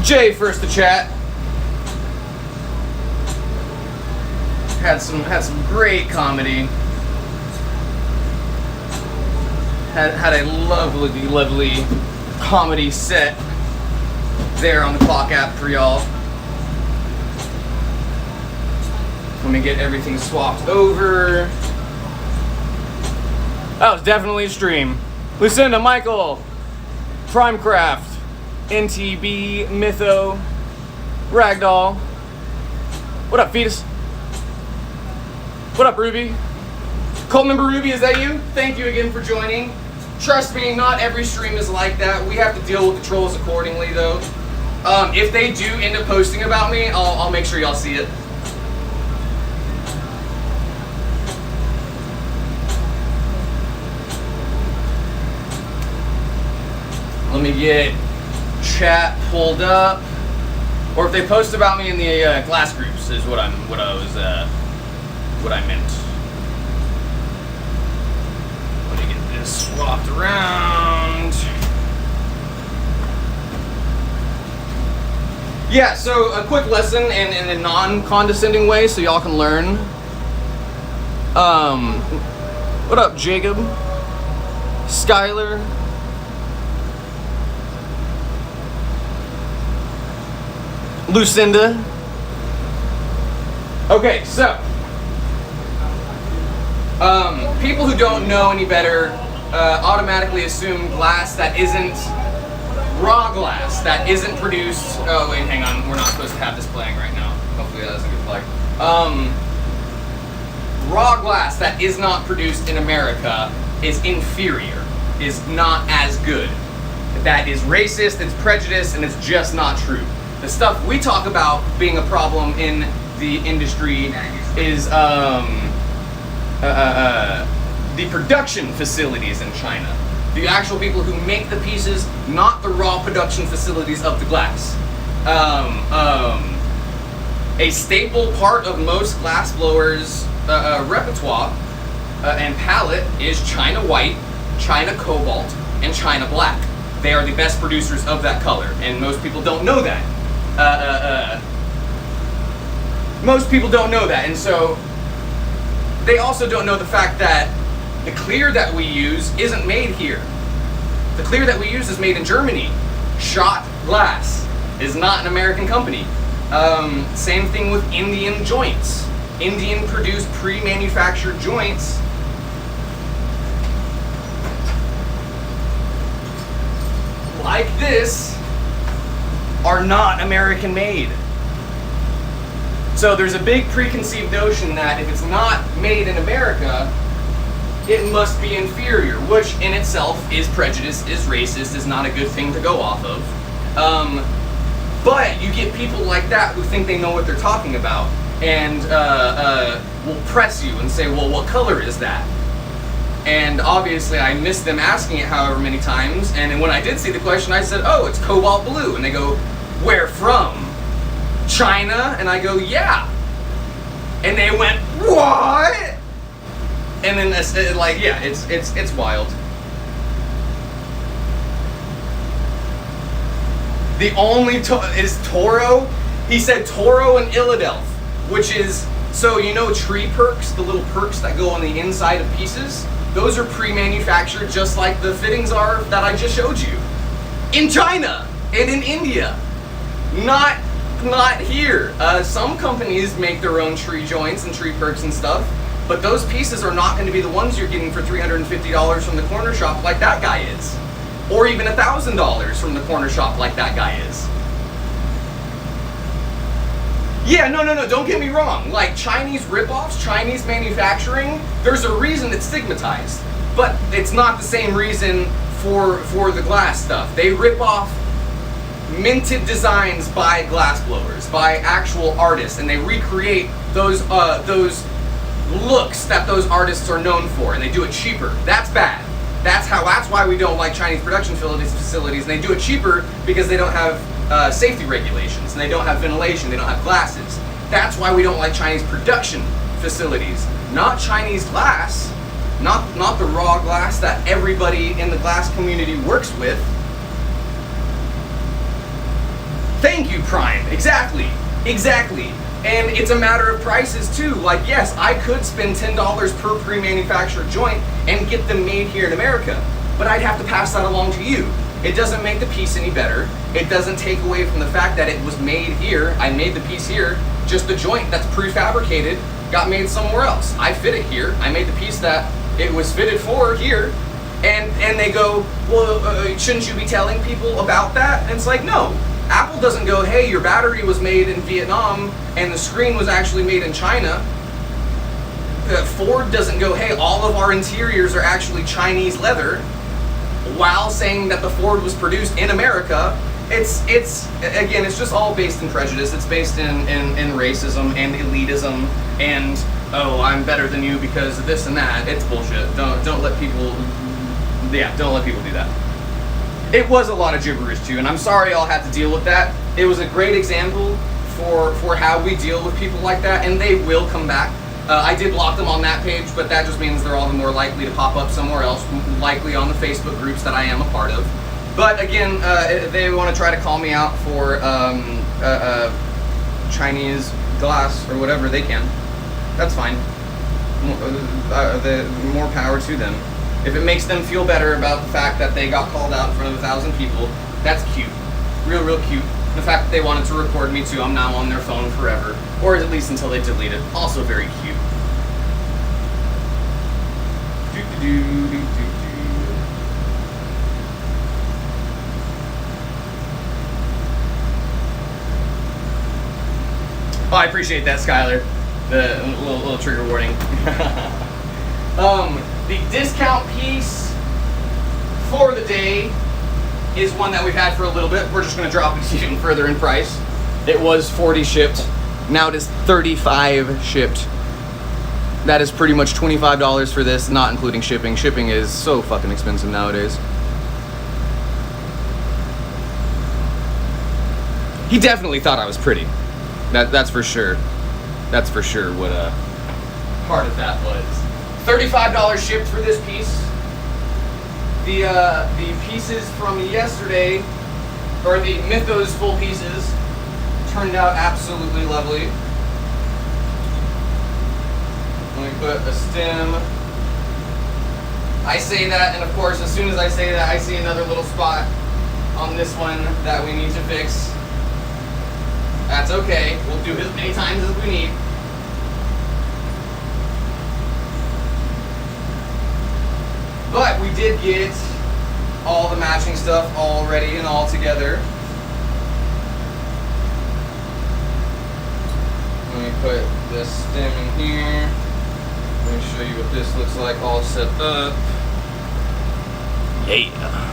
Jay first to chat. Had some great comedy. Had a lovely comedy set there on the clock app for y'all. Let me get everything swapped over. That was definitely a stream. Lucinda, Michael, Primecraft, NTB, Mytho, Ragdoll. What up, Fetus? What up, Ruby? Cult member Ruby, is that you? Thank you again for joining. Trust me, not every stream is like that. We have to deal with the trolls accordingly, though. If they do end up posting about me, I'll make sure y'all see it. Let me get chat pulled up, or if they post about me in the class groups, is what I meant. Let me get this swapped around. Yeah, so a quick lesson in a non-condescending way, so y'all can learn. What up, Jacob? Skylar? Lucinda. Okay, so people who don't know any better automatically assume glass that isn't raw glass, that isn't produced. Oh wait, hang on, we're not supposed to have this playing right now. Hopefully that doesn't get flagged. Raw glass that is not produced in America is inferior, is not as good. That is racist, it's prejudiced, and it's just not true. The stuff we talk about being a problem in the industry is the production facilities in China. The actual people who make the pieces, not the raw production facilities of the glass. A staple part of most glass blowers' repertoire and palette is China white, China cobalt, and China black. They are the best producers of that color, and most people don't know that. Most people don't know that, and so they also don't know the fact that the clear that we use isn't made here. The clear that we use is made in Germany. Shot Glass is not an American company. Same thing with Indian joints. Indian produced pre-manufactured joints like this are not American made. So there's a big preconceived notion that if it's not made in America, it must be inferior, which in itself is prejudice, is racist, is not a good thing to go off of. But you get people like that who think they know what they're talking about and will press you and say, well, what color is that? And obviously I missed them asking it however many times, and then when I did see the question, I said, oh, it's cobalt blue. And they go, where from? China? And I go, yeah. And they went, what? And then like, yeah, it's wild. The only is Toro. He said Toro and Illadelph, which is, so you know tree perks, the little perks that go on the inside of pieces? Those are pre-manufactured just like the fittings are that I just showed you. In China and in India. Not here. Some companies make their own tree joints and tree perks and stuff, but those pieces are not going to be the ones you're getting for $350 from the corner shop like that guy is. Or even $1,000 from the corner shop like that guy is. Yeah, no, don't get me wrong. Like Chinese ripoffs, Chinese manufacturing, there's a reason it's stigmatized. But it's not the same reason for the glass stuff. They rip off minted designs by glass blowers, by actual artists, and they recreate those looks that those artists are known for, and they do it cheaper. That's bad. That's why we don't like Chinese production facilities, and they do it cheaper because they don't have safety regulations, and they don't have ventilation, they don't have glasses. That's why we don't like Chinese production facilities. Not Chinese glass, not the raw glass that everybody in the glass community works with. Thank you, Prime. Exactly. And it's a matter of prices too. Like, yes, I could spend $10 per pre-manufactured joint and get them made here in America, but I'd have to pass that along to you. It doesn't make the piece any better. It doesn't take away from the fact that it was made here. I made the piece here. Just the joint that's prefabricated got made somewhere else. I fit it here. I made the piece that it was fitted for here. And they go, well, shouldn't you be telling people about that? And it's like, no. Apple doesn't go, hey, your battery was made in Vietnam and the screen was actually made in China. Ford doesn't go, hey, all of our interiors are actually Chinese leather, while saying that the Ford was produced in America. It's again, it's just all based in prejudice. It's based in racism and elitism and, oh, I'm better than you because of this and that. It's bullshit. Don't let people do that. It was a lot of gibberish too, and I'm sorry y'all had to deal with that. It was a great example for how we deal with people like that, and they will come back. I did block them on that page, but that just means they're all the more likely to pop up somewhere else, likely on the Facebook groups that I am a part of. But again, they want to try to call me out for Chinese glass or whatever they can. That's fine. More power to them. If it makes them feel better about the fact that they got called out in front of 1,000 people, that's cute. Real cute. The fact that they wanted to record me too, I'm now on their phone forever. Or at least until they delete it. Also very cute. Oh, I appreciate that, Skylar. The little trigger warning. The discount piece for the day is one that we've had for a little bit. We're just going to drop it even further in price. It was $40 shipped. Now it is $35 shipped. That is pretty much $25 for this, not including shipping. Shipping is so fucking expensive nowadays. He definitely thought I was pretty. That's for sure. That's for sure what part of that was. $35 shipped for this piece. The pieces from yesterday, or the Mythos full pieces, turned out absolutely lovely. Let me put a stem. I say that, and of course, as soon as I say that, I see another little spot on this one that we need to fix. That's okay. We'll do it as many times as we need. But we did get all the matching stuff all ready and all together. Let me put this stem in here. Let me show you what this looks like all set up. Yeah.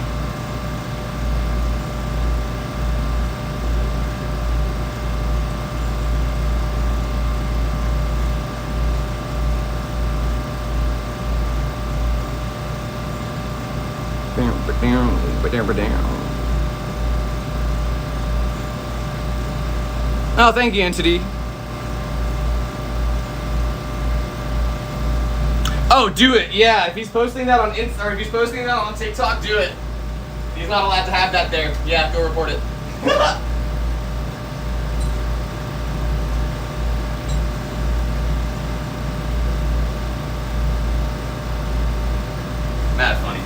Oh, thank you, Entity. Oh, do it. Yeah, if he's posting that on Insta, or if he's posting that on TikTok, do it. He's not allowed to have that there. Yeah, go report it. Mad funny.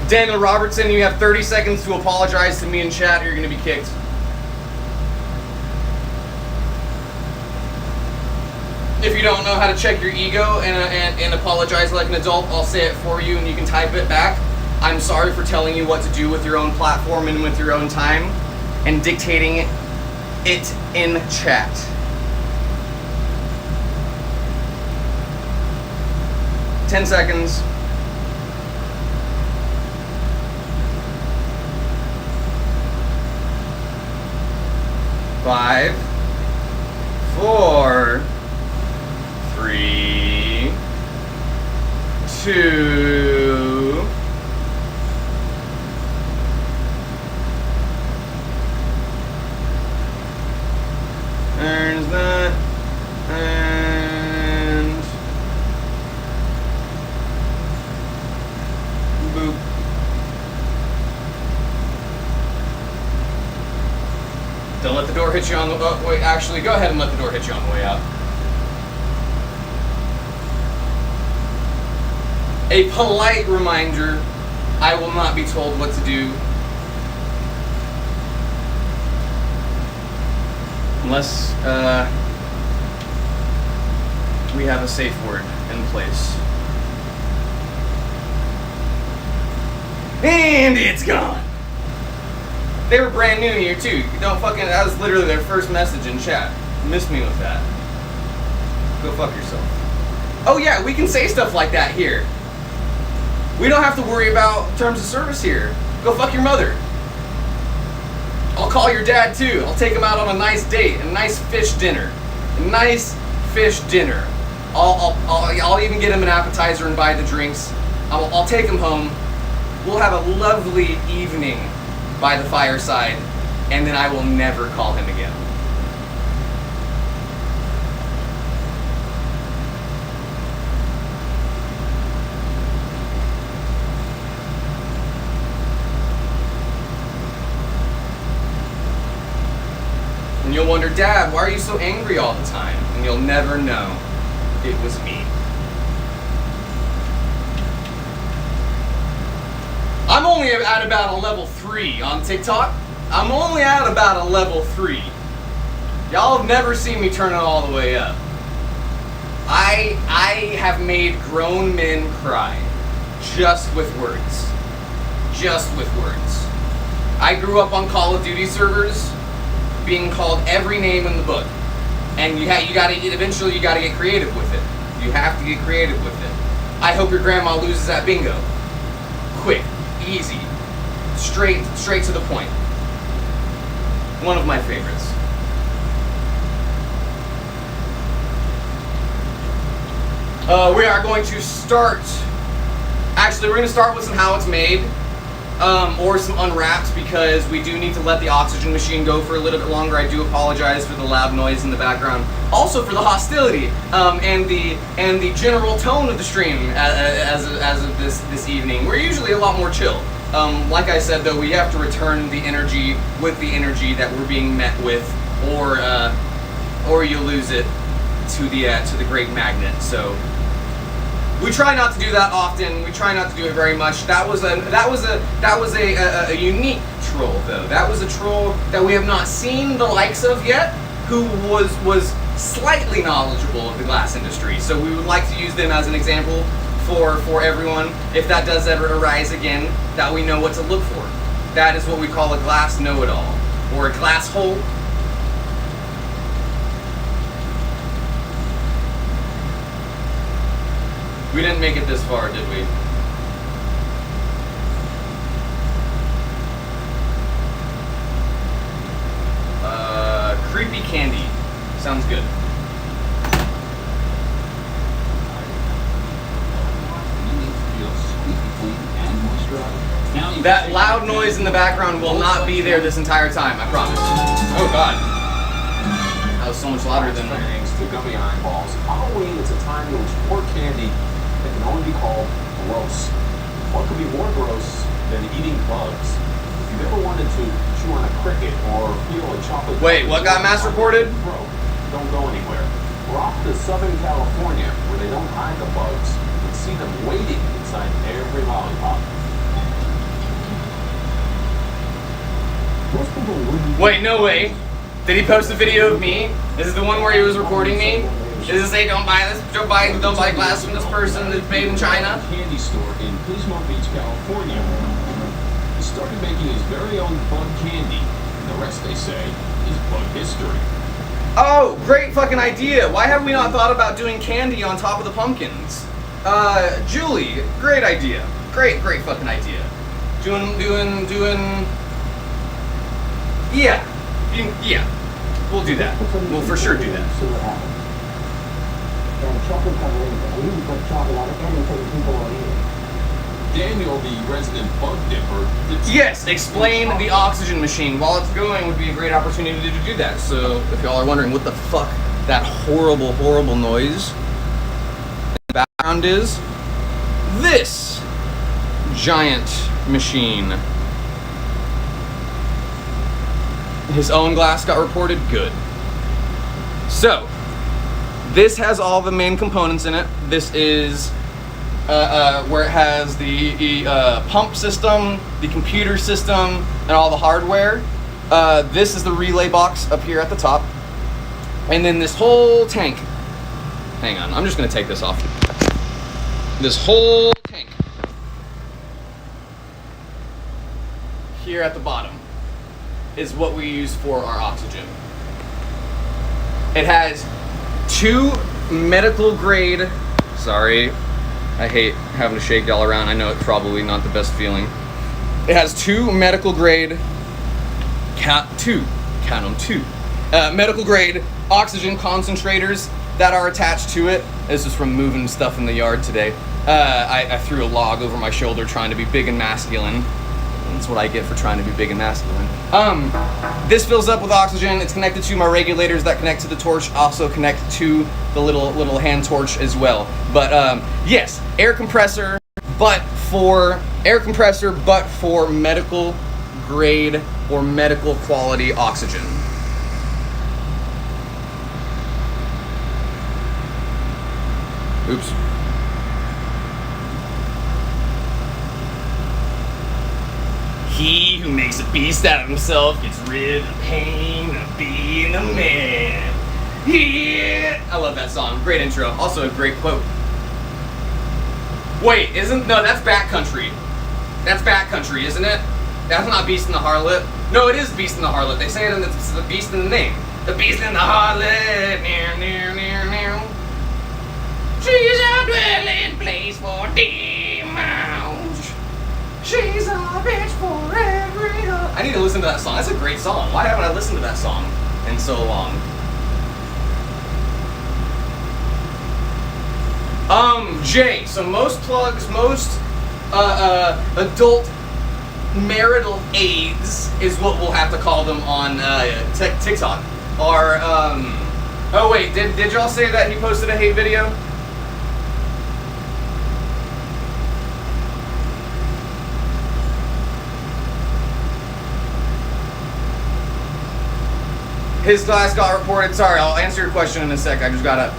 Daniel Robertson, you have 30 seconds to apologize to me in chat or you're going to be kicked. If you don't know how to check your ego and apologize like an adult, I'll say it for you and you can type it back. I'm sorry for telling you what to do with your own platform and with your own time and dictating it in chat. Ten seconds. 5, 4, to there's that, and boop. Don't let the door hit you on the wait, actually go ahead and let the door hit you on the way out. A polite reminder, I will not be told what to do unless we have a safe word in place. And it's gone. They were brand new here too. Don't fucking, that was literally their first message in chat. Miss me with that. Go fuck yourself. Oh yeah, we can say stuff like that here. We don't have to worry about terms of service here. Go fuck your mother. I'll call your dad too. I'll take him out on a nice date, a nice fish dinner. A nice fish dinner. I'll even get him an appetizer and buy the drinks. I'll take him home. We'll have a lovely evening by the fireside, and then I will never call him again. And you'll wonder, Dad, why are you so angry all the time? And you'll never know it was me. I'm only at about a level 3 on TikTok. I'm only at about a level 3. Y'all have never seen me turn it all the way up. I have made grown men cry just with words. Just with words. I grew up on Call of Duty servers being called every name in the book. And eventually you gotta get creative with it. You have to get creative with it. I hope your grandma loses at bingo. Quick, easy, straight to the point. One of my favorites. We are going to start. Actually, we're going to start with some how it's made, or some unwrapped, because we do need to let the oxygen machine go for a little bit longer. I do apologize for the loud noise in the background, also for the hostility, and the general tone of the stream as of this evening. We're usually a lot more chill. Like I said, though, we have to return the energy with the energy that we're being met with, or you lose it to the great magnet. So we try not to do that often. We try not to do it very much. That was a unique troll, though. That was a troll that we have not seen the likes of yet, who was slightly knowledgeable of the glass industry. So we would like to use them as an example for everyone, if that does ever arise again, that we know what to look for. That is what we call a glass know-it-all, or a glass hole. We didn't make it this far, did we? Creepy candy. Sounds good. That loud noise in the background will not be there this entire time, I promise. Oh god. That was so much louder than to gummy eyeballs. Halloween is a time in which poor candy that can only be called gross. What could be more gross than eating bugs? If you've ever wanted to chew on a cricket or feel a chocolate... Wait, what got mass reported? Don't go anywhere. We're off to Southern California, where they don't hide the bugs, but see them waiting inside every lollipop. Wait, no way. Did he post a video of me? Is it the one where he was recording me? Does it say don't buy this? Don't buy glass from this person that's made in China? Candy store in Pismo Beach, California. He started making his very own bug candy, and the rest, they say, is bug history. Oh, great fucking idea. Why have we not thought about doing candy on top of the pumpkins? Julie, great idea. Great fucking idea. Yeah, we'll do that. We'll for sure do that. and chocolate covering. We usually put chocolate on it anything people are eating. Daniel, the resident bug dipper. Yes, explain the oxygen machine. While it's going would be a great opportunity to do that. So if y'all are wondering what the fuck that horrible, horrible noise in the background is, this giant machine. His own glass got reported, good. So, this has all the main components in it. This is where it has the pump system, the computer system, and all the hardware. This is the relay box up here at the top. And then this whole tank, hang on, I'm just gonna take this off. This whole tank here at the bottom is what we use for our oxygen. It has 2 medical grade, sorry, I hate having to shake y'all around. I know it's probably not the best feeling. It has 2 medical grade, count them 2, medical grade oxygen concentrators that are attached to it. This is from moving stuff in the yard today. I threw a log over my shoulder trying to be big and masculine. That's what I get for trying to be big and masculine. This fills up with oxygen. It's connected to my regulators that connect to the torch, also connect to the little hand torch as well. But yes, air compressor, but for medical grade or medical quality oxygen. Oops. He who makes a beast out of himself gets rid of the pain of being a man. Yeah! I love that song. Great intro. Also a great quote. Wait, that's Backcountry. That's Backcountry, isn't it? That's not Beast and the Harlot. No, it is Beast and the Harlot. They say it in the Beast in the name. The Beast and the Harlot. Near, near, near, near. She's a dwelling place for demons. She's a bitch for every I need to listen to that song. That's a great song. Why haven't I listened to that song in so long? Jay, so most plugs, most adult marital aids is what we'll have to call them on TikTok are, oh wait, did y'all say that he posted a hate video? His glass got reported. Sorry, I'll answer your question in a sec. I just gotta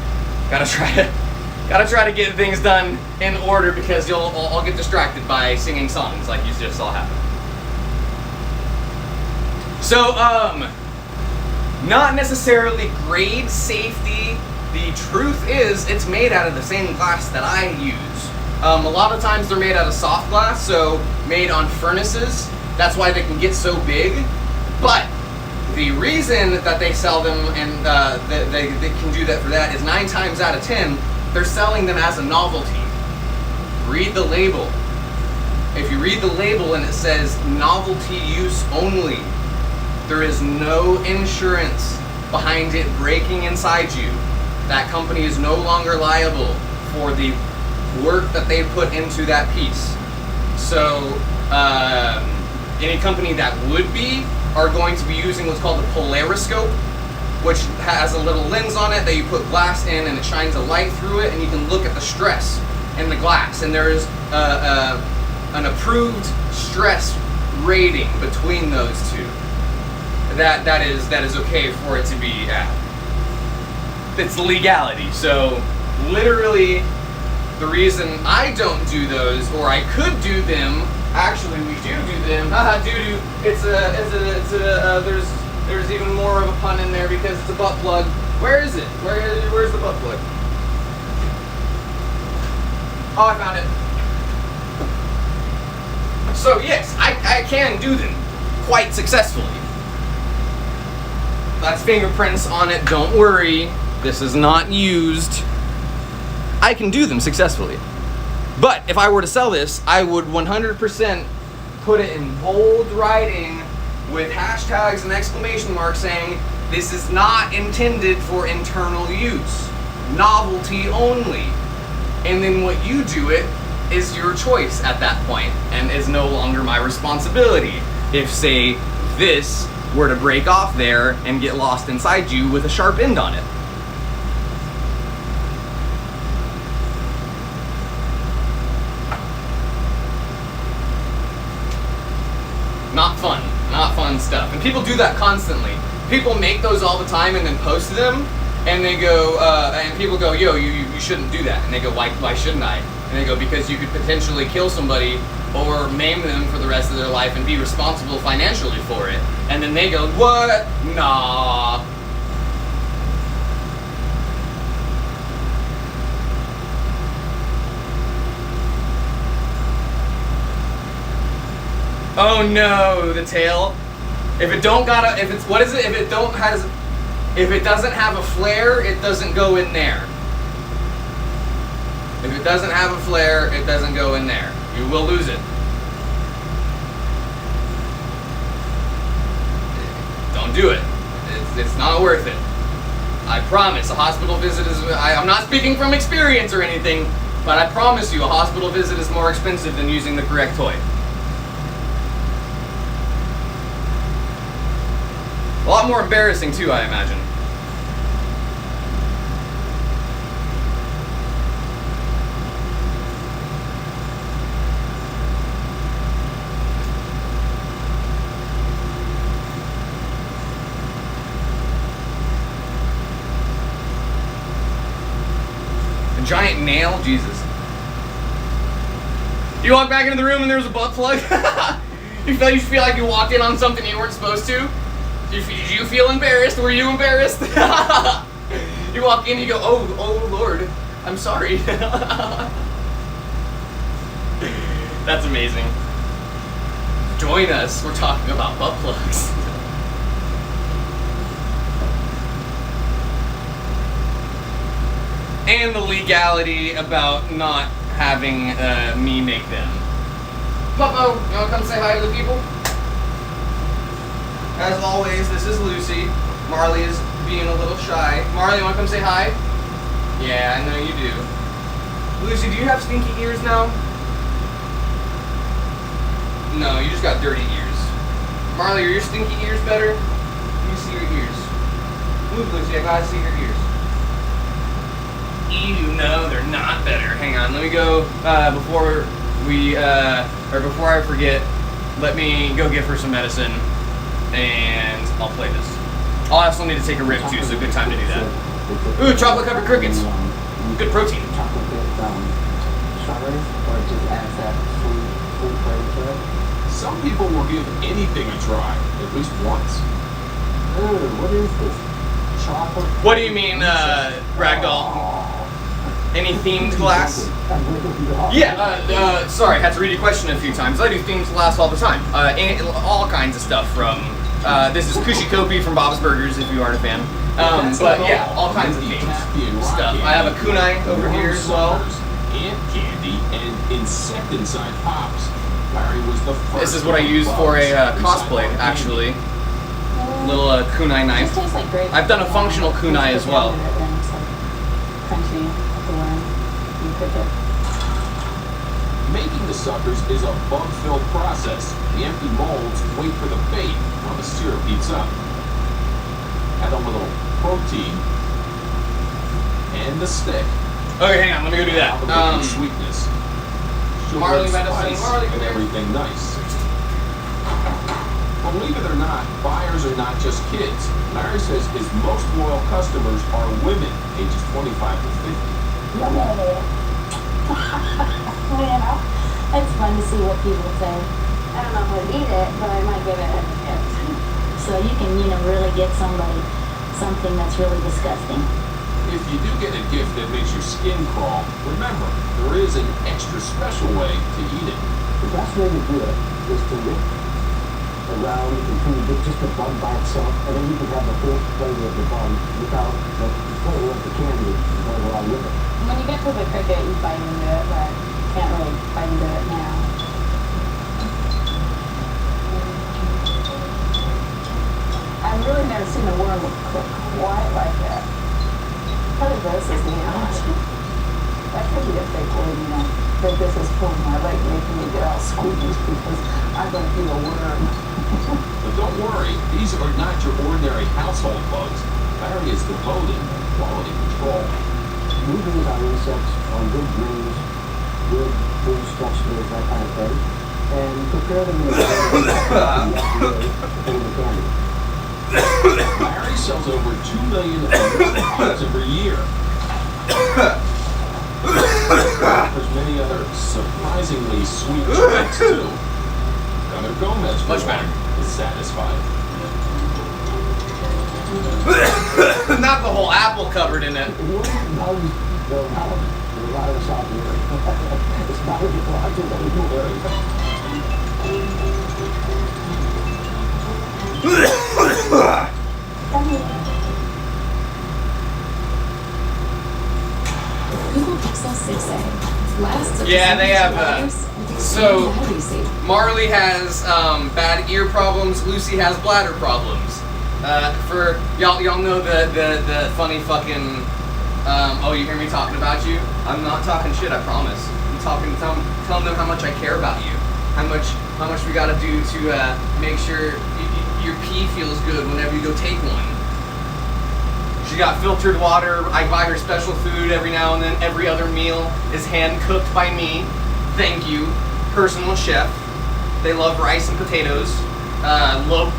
try to get things done in order because I'll get distracted by singing songs like you just saw happen. So, not necessarily grade safety. The truth is, it's made out of the same glass that I use. A lot of times they're made out of soft glass, so made on furnaces. That's why they can get so big. But the reason that they sell them and they can do that for that is 9 times out of 10, they're selling them as a novelty. Read the label. If you read the label and it says novelty use only, there is no insurance behind it breaking inside you. That company is no longer liable for the work that they put into that piece. So any company that would be are going to be using what's called the polariscope, which has a little lens on it that you put glass in and it shines a light through it and you can look at the stress in the glass. And there is an approved stress rating between those two. That is okay for it to be at. It's legality. So literally the reason I don't do those, or I could do them, actually we do them, there's even more of a pun in there because it's a butt plug. Where is it? Where's the butt plug? Oh, I found it. So yes, I can do them quite successfully. That's fingerprints on it, don't worry. This is not used. I can do them successfully. But if I were to sell this, I would 100% put it in bold writing with hashtags and exclamation marks saying, this is not intended for internal use. novelty only. And then what you do it is your choice at that point and is no longer my responsibility. If, say, this were to break off there and get lost inside you with a sharp end on it. Not fun. Not fun stuff. And people do that constantly. People make those all the time and then post them, and they go, and people go, yo, you shouldn't do that. And they go, why shouldn't I? And they go, because you could potentially kill somebody or maim them for the rest of their life and be responsible financially for it. And then they go, what? Nah. Oh no, the tail. If it don't got a, if it's, what is it? If it doesn't have a flare, it doesn't go in there. If it doesn't have a flare, it doesn't go in there. You will lose it. Don't do it. It's not worth it. I promise. A hospital visit is, I'm not speaking from experience or anything, but I promise you a hospital visit is more expensive than using the correct toy. A lot more embarrassing too, I imagine. A giant nail? Jesus. You walk back into the room and there's a butt plug? you feel like you walked in on something you weren't supposed to? Did you feel embarrassed? Were you embarrassed? You walk in, you go, oh Lord, I'm sorry. That's amazing. Join us. We're talking about butt plugs. And the legality about not having me make them. Puppo, you wanna come say hi to the people? As always, this is Lucy. Marley is being a little shy. Marley, you wanna come say hi? Yeah, I know you do. Lucy, do you have stinky ears now? No, you just got dirty ears. Marley, are your stinky ears better? Let me see your ears. Move, Lucy, I gotta see your ears. Ew, no, they're not better. Hang on, let me go, before I forget, let me go give her some medicine. And I'll play this. I'll also need to take a rib too, so good time to do that. Ooh, chocolate covered crickets. Good protein. Chocolate dip, strawberries, or it just adds that sweet flavor to it. Some people will give anything a try, at least once. Ooh, what is this? Chocolate? What do you mean, Ragdoll? Any themed glass? Yeah, sorry, had to read your question a few times. I do themed glass all the time. All kinds of stuff from, this is Kushi Kopi from Bob's Burgers, if you aren't a fan. But yeah, all kinds of themed stuff. I have a kunai over here as well. Ant candy and insecticide pops. Larry was the first. This is what I use for a cosplay, actually. Little kunai knife. Tastes like grape. I've done a functional kunai as well. Crunchy, like the worm. You cook it. Making the suckers is a bug-filled process. The empty molds wait for the bait while the syrup heats up. Add a little protein and the stick. Okay, hang on, let me go do that. Sweetness. Sugar Marley and medicine, spice, Marley, and come here. everything nice. Believe it or not, buyers are not just kids. Larry says his most loyal customers are women, ages 25 to 50. You know, it's fun to see what people say. I don't know if I'd eat it, but I might give it a gift. So you can, really get somebody something that's really disgusting. If you do get a gift that makes your skin crawl, remember, there is an extra special way to eat it. The best way to do it is to whip around until you get just the bun by itself, and then you can have the full flavor of the bun without the flavor of the candy going along with it. When you get to the cricket, you bite into it, but you can't really bite into it now. I've really never seen a worm cook quite like that. Part of this is legality. That could be a fake word, you know, that this is pulling my leg, making me get all squeamish because I'm going to be a worm. But don't worry, these are not your ordinary household bugs. Larry is devoted to quality control. We use our insects on good greens, good fruits, vegetables, that kind of thing, and prepare them in the candy. Larry sells over 2 million of these products every year. There's many other surprisingly sweet treats too. Gunnar Gomez, for Much better. one, is satisfied. Not the whole apple covered in it. If you want bugs, they'll have a lot of us out here. It's not as large anymore. Google Pixel 6a lasts up to Yeah, they have, 72 hours with so- extreme battery saving. Marley has bad ear problems. Lucy has bladder problems. For y'all know the funny fucking. Oh, you hear me talking about you? I'm not talking shit. I promise. I'm telling them how much I care about you. How much we gotta do to make sure your pee feels good whenever you go take one. She got filtered water. I buy her special food every now and then. Every other meal is hand cooked by me. Thank you, personal chef. They love rice and potatoes.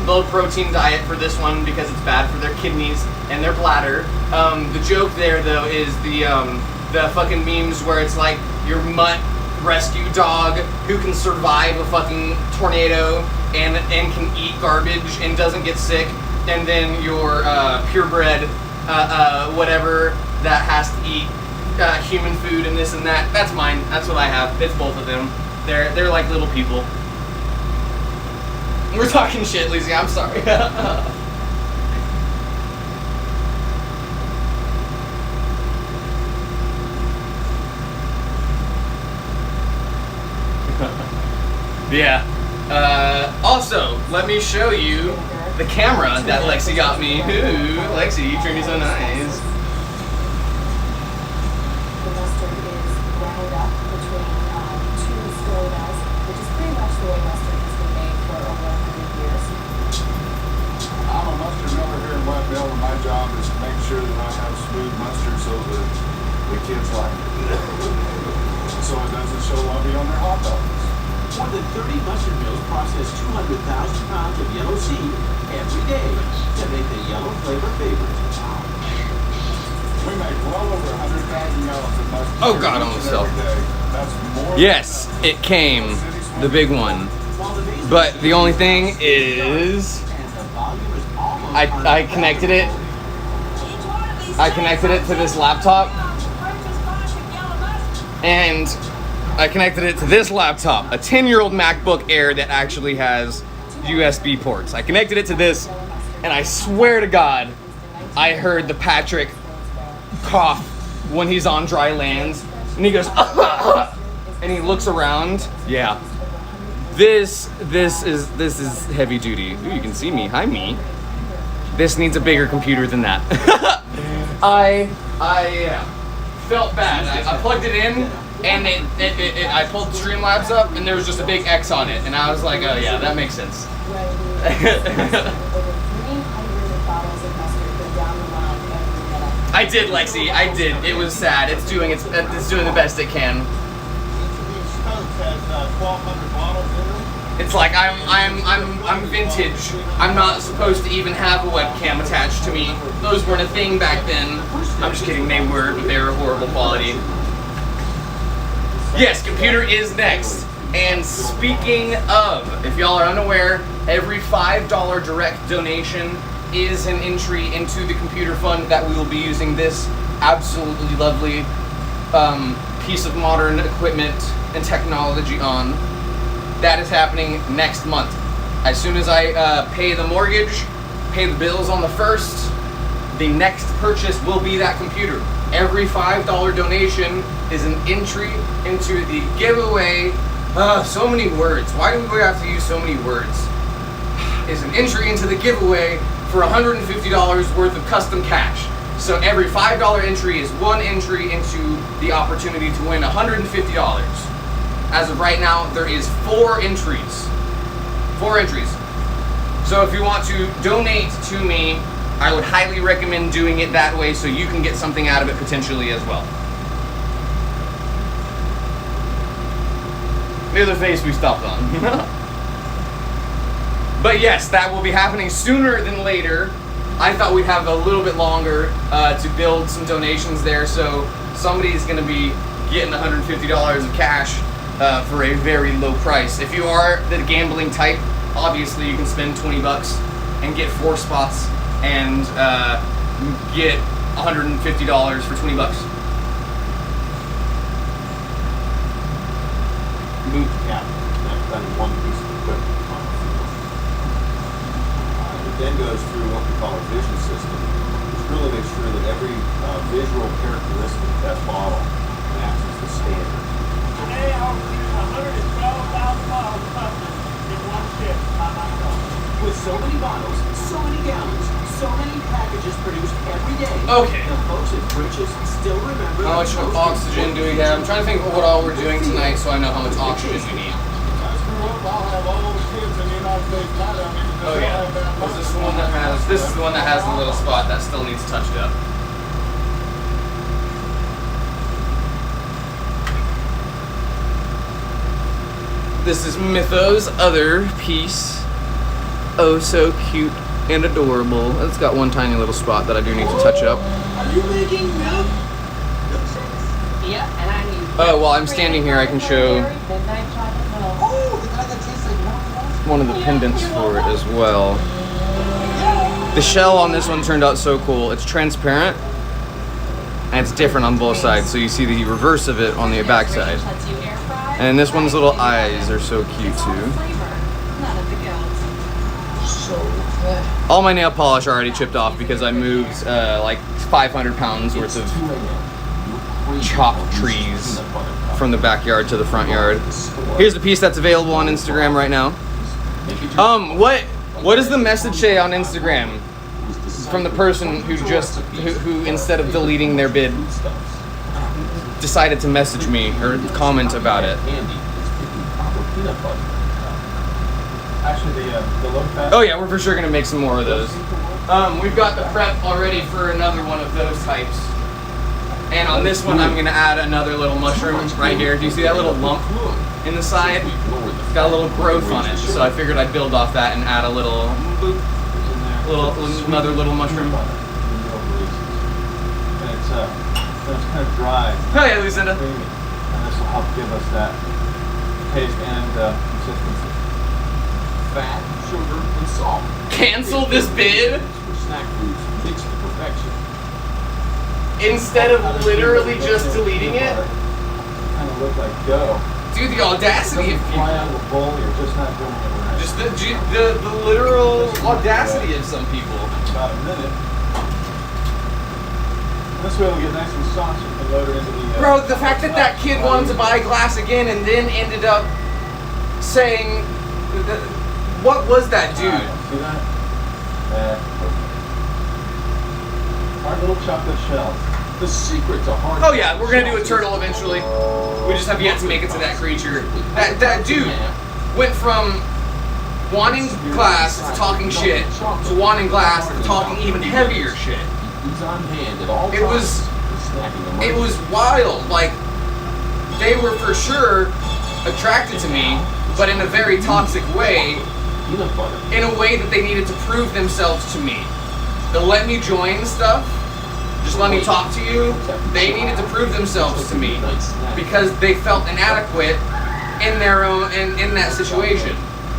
Low protein diet for this one because it's bad for their kidneys and their bladder. The joke there though is the fucking memes where it's like your mutt rescue dog who can survive a fucking tornado and can eat garbage and doesn't get sick, and then your purebred whatever that has to eat human food and this and that. That's mine. That's what I have. It's both of them. They're like little people. We're talking shit, Lizzie. I'm sorry. Yeah. Also, let me show you the camera that Lexi got me. Ooh, Lexi, you turned me so nice. The mustard is ground up between two sodas, which is pretty much the way mustard has been made for over 100 years. I'm a mustard miller here in Wettville, and my job is to make sure that I have smooth mustard so that the kids like it. So it doesn't show lovey on their hot dogs. More than 30 mustard mills process 200,000 pounds of yellow seed every day to make the yellow flavor favorite. We make well over 100,000 gallons of mustard. Oh, God, almost fell. every day. That's more Yes, it came, the big one. But the only thing is, I connected it. I connected it to this laptop, and I connected it to this laptop, a 10-year-old MacBook Air that actually has USB ports. I connected it to this, and I swear to God, I heard the Patrick cough when he's on dry land, and he goes, and he looks around. Yeah, this is heavy duty. Ooh, you can see me. Hi, me. This needs a bigger computer than that. I felt bad. I plugged it in, and I pulled Streamlabs up, and there was just a big X on it, and I was like, oh yeah, that makes sense. Over 300 bottles of mustard go down the line every minute. I did, Lexi. I did. It was sad. It's doing the best it can. Each Coke has 1,200 bottles in them. It's like I'm vintage. I'm not supposed to even have a webcam attached to me. Those weren't a thing back then. I'm just kidding. They were, but they were horrible quality. Yes, computer is next. And speaking of, if y'all are unaware, every $5 direct donation is an entry into the computer fund that we will be using this absolutely lovely piece of modern equipment and technology on. That is happening next month. As soon as I pay the mortgage, pay the bills on the 1st, the next purchase will be that computer. Every $5 donation is an entry into the giveaway. So many words. Why do we have to use so many words? Is an entry into the giveaway for $150 worth of custom cash. So every $5 entry is one entry into the opportunity to win $150. As of right now, there is 4 entries. 4 entries. So if you want to donate to me, I would highly recommend doing it that way so you can get something out of it potentially as well. The other face we stopped on. But yes, that will be happening sooner than later. I thought we'd have a little bit longer to build some donations there, so somebody's going to be getting $150 of cash for a very low price. If you are the gambling type, obviously you can spend $20 and get 4 spots and get $150 for $20. Boot camp. That's done one piece of equipment on the field. It then goes through what we call a vision system, which really makes sure that every visual characteristic of that model matches the standard. Today I will use 112,000 bottles of custom in one shift by myself. With so many bottles, so many gallons, so many packages produced every day. Okay. The folks at Bridges still remember. How much oxygen do we have? I'm trying to think of what all we're doing tonight so I know how much oxygen we need. I'll have all the kids in the United States mad at me because Oh they'll yeah. have that This is the one that has. This is the one that has the little spot that still needs touched up. This is Mytho's other piece. Oh, so cute and adorable. It's got one tiny little spot that I do need to touch up. Are you making milk? Yeah, and I need. Oh, while I'm standing here, I can show Midnight chocolate milk. Oh, the guy that tastes like milk. one of the pendants for it as well. The shell on this one turned out so cool. It's transparent and it's different on both sides. So you see the reverse of it on the back side. And this one's little eyes are so cute too. All my nail polish already chipped off because I moved like 500 pounds worth of chalk trees from the backyard to the front yard. Here's the piece that's available on Instagram right now. What does the message say on Instagram from the person who instead of deleting their bid decided to message me or comment about it? Actually, the low fat. Oh yeah, we're for sure gonna make some more of those. We've got the prep already for another one of those types. And on this one, I'm gonna add another little mushroom right here. Do you see that little lump in the side? It's got a little growth on it. So I figured I'd build off that and add a little, boop, another little mushroom. And it's kind of dry. Oh yeah, Lucinda. Creamy. And this will help give us that taste and consistency. Fat, sugar, and salt. Cancel this bid? Snack foods mixed to perfection. Instead of literally just deleting it? Kind of look like dough. Dude, the audacity of Fly people. out of the bowl, you're just not doing it right. Just the literal audacity of some people. About a minute. This way it'll get nice and soft so you can load it into the... Bro, the fact that that kid wanted to buy glass again and then ended up saying... What was that dude? See that? Hard little chocolate shells. The secret to hard... Oh yeah, we're gonna do a turtle eventually. We just have yet to make it to that creature. That dude went from wanting glass to talking shit to wanting glass to talking even heavier shit. He's on hand at all It was times. it was wild. Like they were for sure attracted to me, but in a very toxic way. Peanut butter. In a way that they needed to prove themselves to me. They'll let me join stuff, just let me talk to you. They needed to prove themselves to me because they felt inadequate in their own in that situation.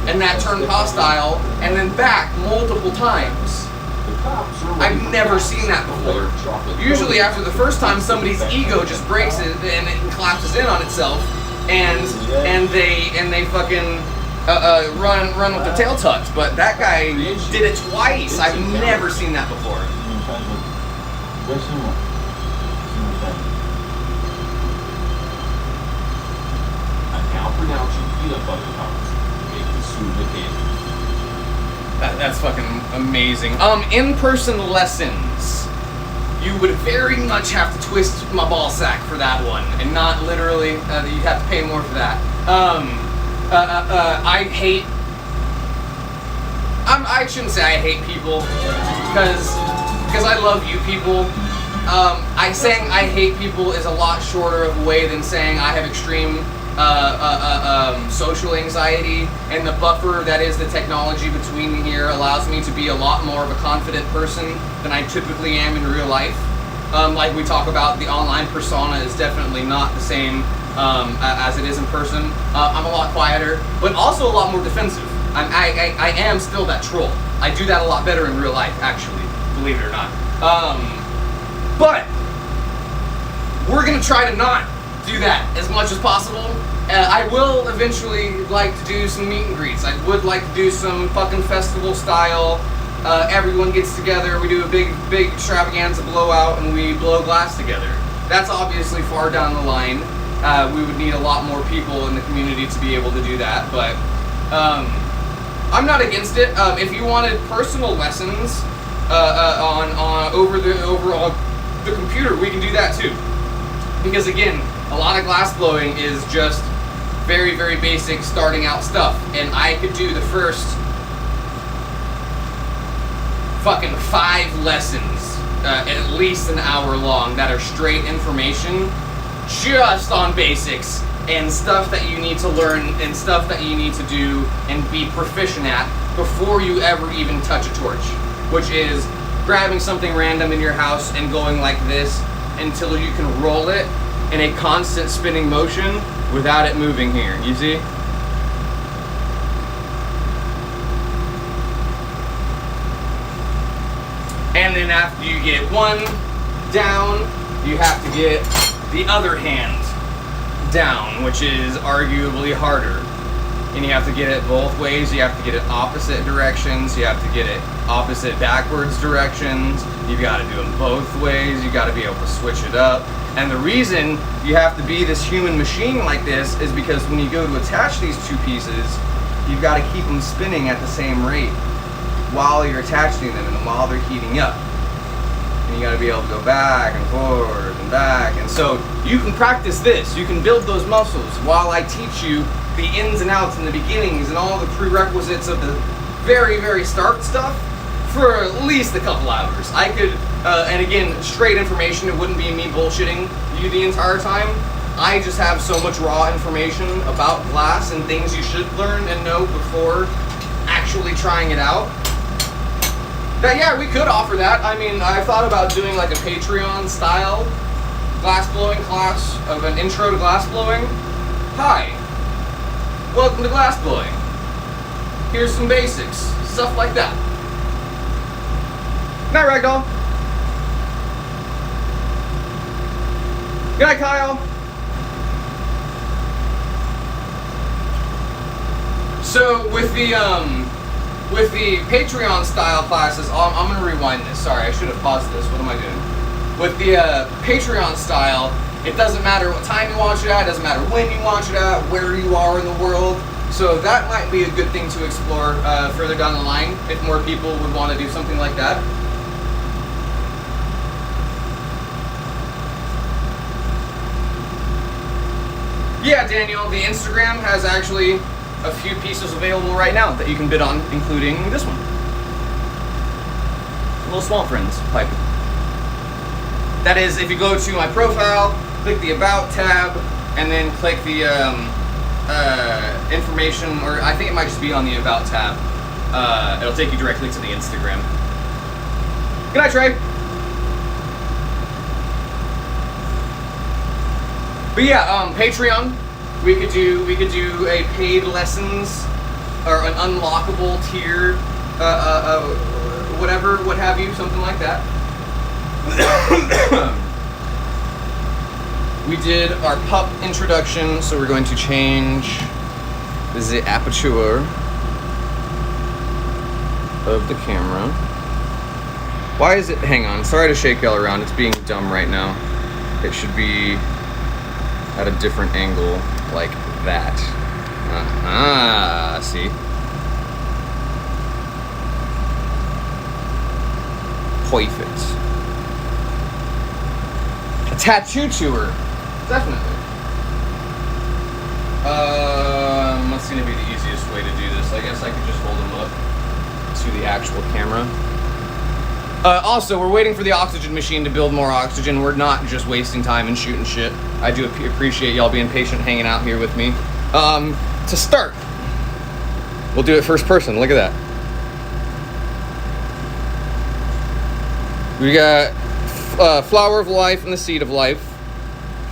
And that turned hostile and then back multiple times. I've never seen that before. Usually after the first time somebody's ego just breaks it and it collapses in on itself and they fucking run with their tail tucked, but that guy did it twice. I've never seen that before. I now pronounce you peanut butter cups. Make the soup candy. That's fucking amazing. In-person lessons. you would very much have to twist my ball sack for that one, and not literally. You'd have to pay more for that. I hate. I shouldn't say I hate people, because I love you people. Saying I hate people is a lot shorter of a way than saying I have extreme social anxiety, and the buffer that is the technology between me here allows me to be a lot more of a confident person than I typically am in real life. Like we talk about, the online persona is definitely not the same as it is in person. I'm a lot quieter, but also a lot more defensive. I am still that troll. I do that a lot better in real life, actually, believe it or not. But we're gonna try to not do that as much as possible. I will eventually like to do some meet and greets. I would like to do some fucking festival style. Everyone gets together, we do a big extravaganza blowout, and we blow glass together. That's obviously far down the line. We would need a lot more people in the community to be able to do that, but I'm not against it. If you wanted personal lessons over the computer, we can do that too. Because again, a lot of glass blowing is just very, very basic starting out stuff, and I could do the first fucking 5 lessons, at least an hour long, that are straight information just on basics and stuff that you need to learn and stuff that you need to do and be proficient at before you ever even touch a torch, which is grabbing something random in your house and going like this until you can roll it in a constant spinning motion without it moving here, you see? And then after you get one down, you have to get the other hand down, which is arguably harder. And you have to get it both ways. You have to get it opposite directions. You have to get it opposite backwards directions. You've got to do them both ways. You got to be able to switch it up. And the reason you have to be this human machine like this is because when you go to attach these 2 pieces, you've got to keep them spinning at the same rate while you're attaching them and while they're heating up. And you got to be able to go back and forward and back. And so you can practice this. You can build those muscles while I teach you the ins and outs and the beginnings and all the prerequisites of the very, very start stuff for at least a couple hours. I could, and again, straight information, it wouldn't be me bullshitting you the entire time. I just have so much raw information about glass and things you should learn and know before actually trying it out. That, yeah, we could offer that. I mean, I thought about doing like a Patreon style glass blowing class of an intro to glass blowing. Hi, welcome to glass blowing. Here's some basics, stuff like that. Night, Ragdoll. Good night, Kyle. So with the Patreon style classes, I'm gonna rewind this. Sorry, I should have paused this. What am I doing? With the Patreon style, it doesn't matter what time you watch it at, it doesn't matter when you watch it at, where you are in the world. So that might be a good thing to explore further down the line if more people would want to do something like that. Yeah, Daniel, the Instagram has actually a few pieces available right now that you can bid on, including this one. A little Swamp Friends pipe. That is, if you go to my profile, click the About tab, and then click the information, or I think it might just be on the About tab. It'll take you directly to the Instagram. Good night, Trey. But yeah, Patreon. We could do a paid lessons or an unlockable tier, whatever, what have you, something like that. We did our pup introduction, so we're going to change the aperture of the camera. Why is it? Hang on. Sorry to shake y'all around. It's being dumb right now. It should be at a different angle, like that. See? Perfect. tattoo tour. Definitely. What's gonna be the easiest way to do this? I guess I could just hold them up to the actual camera. Also, we're waiting for the oxygen machine to build more oxygen. We're not just wasting time and shooting shit. I do appreciate y'all being patient, hanging out here with me. To start, we'll do it first person. Look at that. We got Flower of Life and the Seed of Life,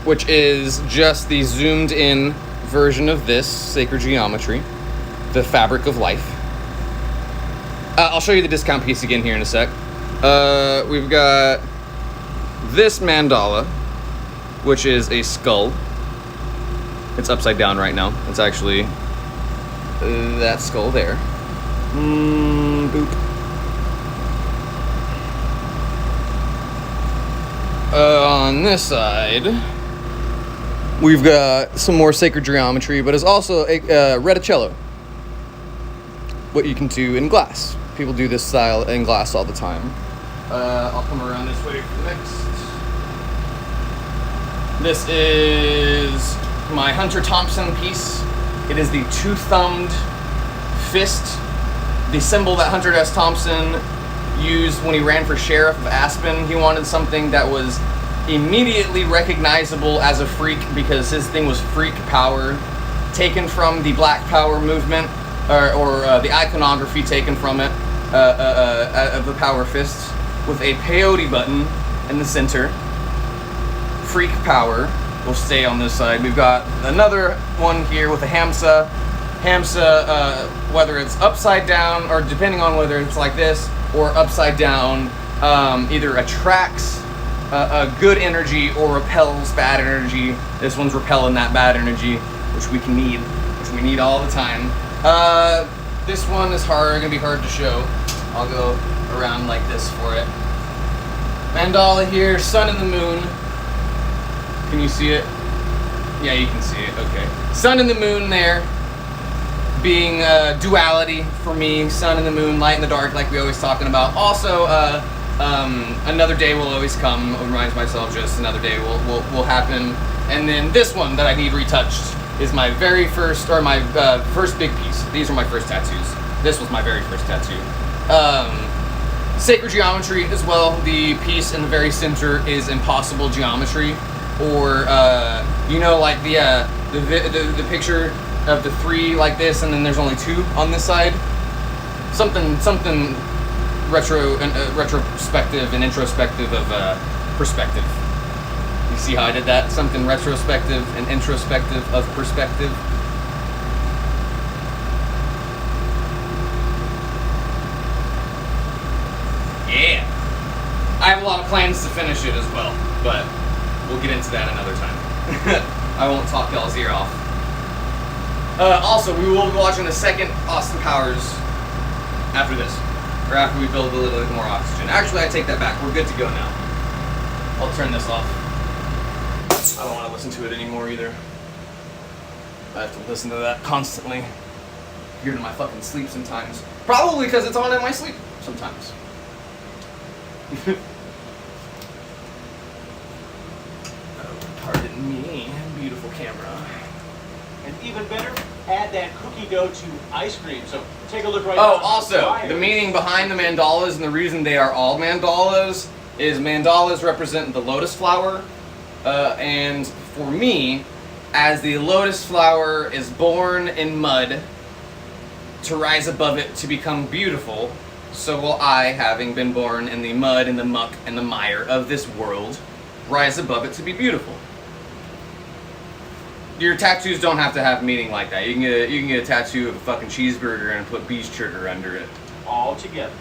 which is just the zoomed in version of this sacred geometry, the fabric of life. I'll show you the discount piece again here in a sec. We've got this mandala, which is a skull. It's upside down right now. It's actually that skull there. Boop. On this side, we've got some more sacred geometry, but it's also a reticello. What you can do in glass. People do this style in glass all the time. I'll come around this way for next. This is my Hunter Thompson piece. It is the two-thumbed fist, the symbol that Hunter S. Thompson used when he ran for sheriff of Aspen. He wanted something that was immediately recognizable as a freak because his thing was freak power, taken from the Black Power movement, or the iconography taken from it, of the power fists, with a peyote button in the center. Freak power will stay on this side. We've got another one here with a Hamsa. Hamsa, whether it's upside down, or depending on whether it's like this, or upside down, either attracts a good energy or repels bad energy. This one's repelling that bad energy, which we need all the time. This one is gonna be hard to show. I'll go around like this for it. Mandala here, sun and the moon. Can you see it? Yeah, you can see it, okay. Sun and the moon there, being duality for me, sun and the moon, light and the dark, like we always talking about. Also, another day will always come. Reminds myself just another day will happen. And then this one that I need retouched is my very first, or my first big piece. These are my first tattoos. This was my very first tattoo. Sacred geometry as well. The piece in the very center is impossible geometry, or you know, like the picture of the three like this, and then there's only two on this side. Something retrospective and introspective of perspective. You see how I did that? Something retrospective and introspective of perspective. Yeah. I have a lot of plans to finish it as well, but we'll get into that another time. I won't talk y'all's ear off. Also, we will be watching the second Austin Powers after this, or after we build a little bit more oxygen. Actually, I take that back. We're good to go now. I'll turn this off. I don't want to listen to it anymore either. I have to listen to that constantly. Hear it in my fucking sleep sometimes. Probably because it's on in my sleep sometimes. Oh, pardon me, beautiful camera. And even better, add that cookie dough to ice cream. So take a look right now. Oh, also, the meaning behind the mandalas and the reason they are all mandalas is mandalas represent the lotus flower. And for me, as the lotus flower is born in mud to rise above it to become beautiful, so will I, having been born in the mud and the muck and the mire of this world, rise above it to be beautiful. Your tattoos don't have to have meaning like that. You can get a tattoo of a fucking cheeseburger and put beef sugar under it. All together.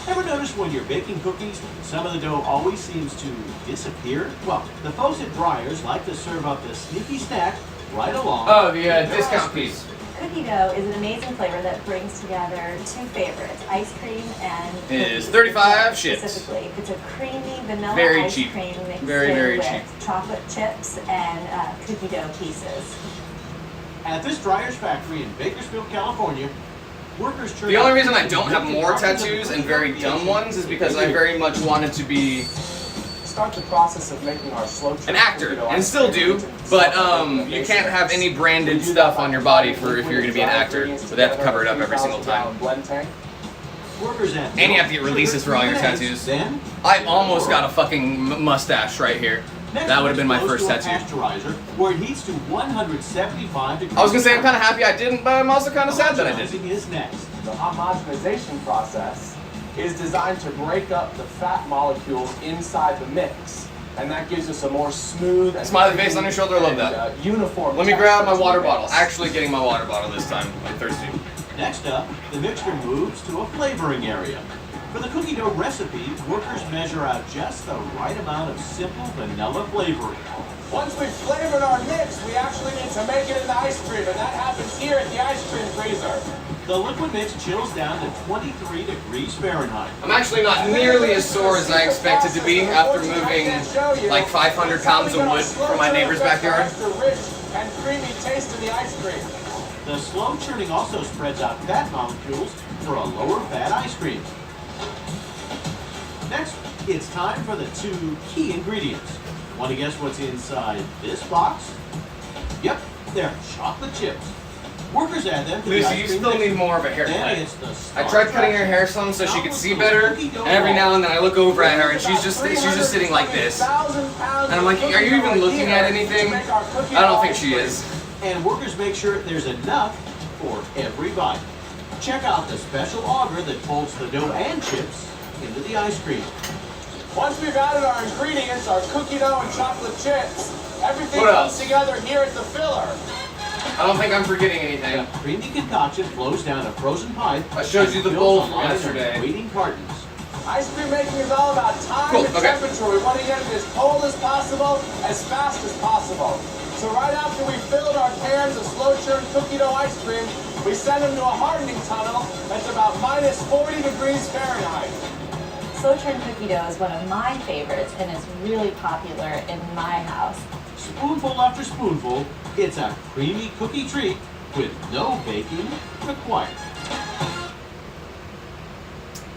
Ever notice when you're baking cookies, some of the dough always seems to disappear? Well, the folks at Breyers like to serve up this sneaky snack right along. Oh, the discount piece. Cookie dough is an amazing flavor that brings together two favorites, ice cream and It is 35 shits. Specifically, it's a creamy vanilla Very ice cheap. cream mixed Very, in very with cheap. chocolate chips and cookie dough pieces. At this Breyers factory in Bakersfield, California, workers turn The only out reason I to don't have make more copies of the tattoos and cookie very dough dumb creation ones is because I very much wanted to be start the process of making our slow an actor, and still do, but you can't have any branded stuff on your body for if you're going to be an actor, so they have to cover it up every single time. And you have to get releases for all your tattoos. I almost got a fucking mustache right here. That would have been my first tattoo. Where it heats to 175 degrees. I was gonna say I'm kind of happy I didn't, but I'm also kind of sad that I did. Is next. The homogenization process is designed to break up the fat molecules inside the mix, and that gives us a more smooth and smiley face on your shoulder. I love that. Uniform. Let me grab my water bottle. Actually, getting my water bottle this time. I'm thirsty. Next up, the mixture moves to a flavoring area. For the cookie dough recipe, workers measure out just the right amount of simple vanilla flavoring. Once we've flavored our mix, we actually need to make it into ice cream, and that happens here at the ice cream freezer. The liquid mix chills down to 23 degrees Fahrenheit. I'm actually not nearly as sore as I expected to be after moving like 500 pounds of wood from my neighbor's backyard. The rich and creamy taste of the ice cream. The slow churning also spreads out fat molecules for a lower fat ice cream. Next, it's time for the two key ingredients. Want to guess what's inside this box? Yep, they're chocolate chips. Workers add them to the Lucy, ice you cream still mixture. need more of a haircut. Then it's the I tried cutting her hair some so she could see better, and every now and then I look over at her and she's just sitting like this. And I'm like, are you even looking at anything? I don't think she is. And workers make sure there's enough for every bite. Check out the special auger that folds the dough and chips into the ice cream. Once we've added our ingredients, our cookie dough and chocolate chips, everything comes together here at the filler. I don't think I'm forgetting anything. The creamy concoction flows down a frozen pipe. I showed you the bowl from yesterday. Waiting cartons. Ice cream making is all about time and temperature. We want to get it as cold as possible, as fast as possible. So right after we filled our cans of slow churn cookie dough ice cream, we send them to a hardening tunnel that's about minus 40 degrees Fahrenheit. Slow churn cookie dough is one of my favorites and is really popular in my house. Spoonful after spoonful, it's a creamy cookie treat with no baking required.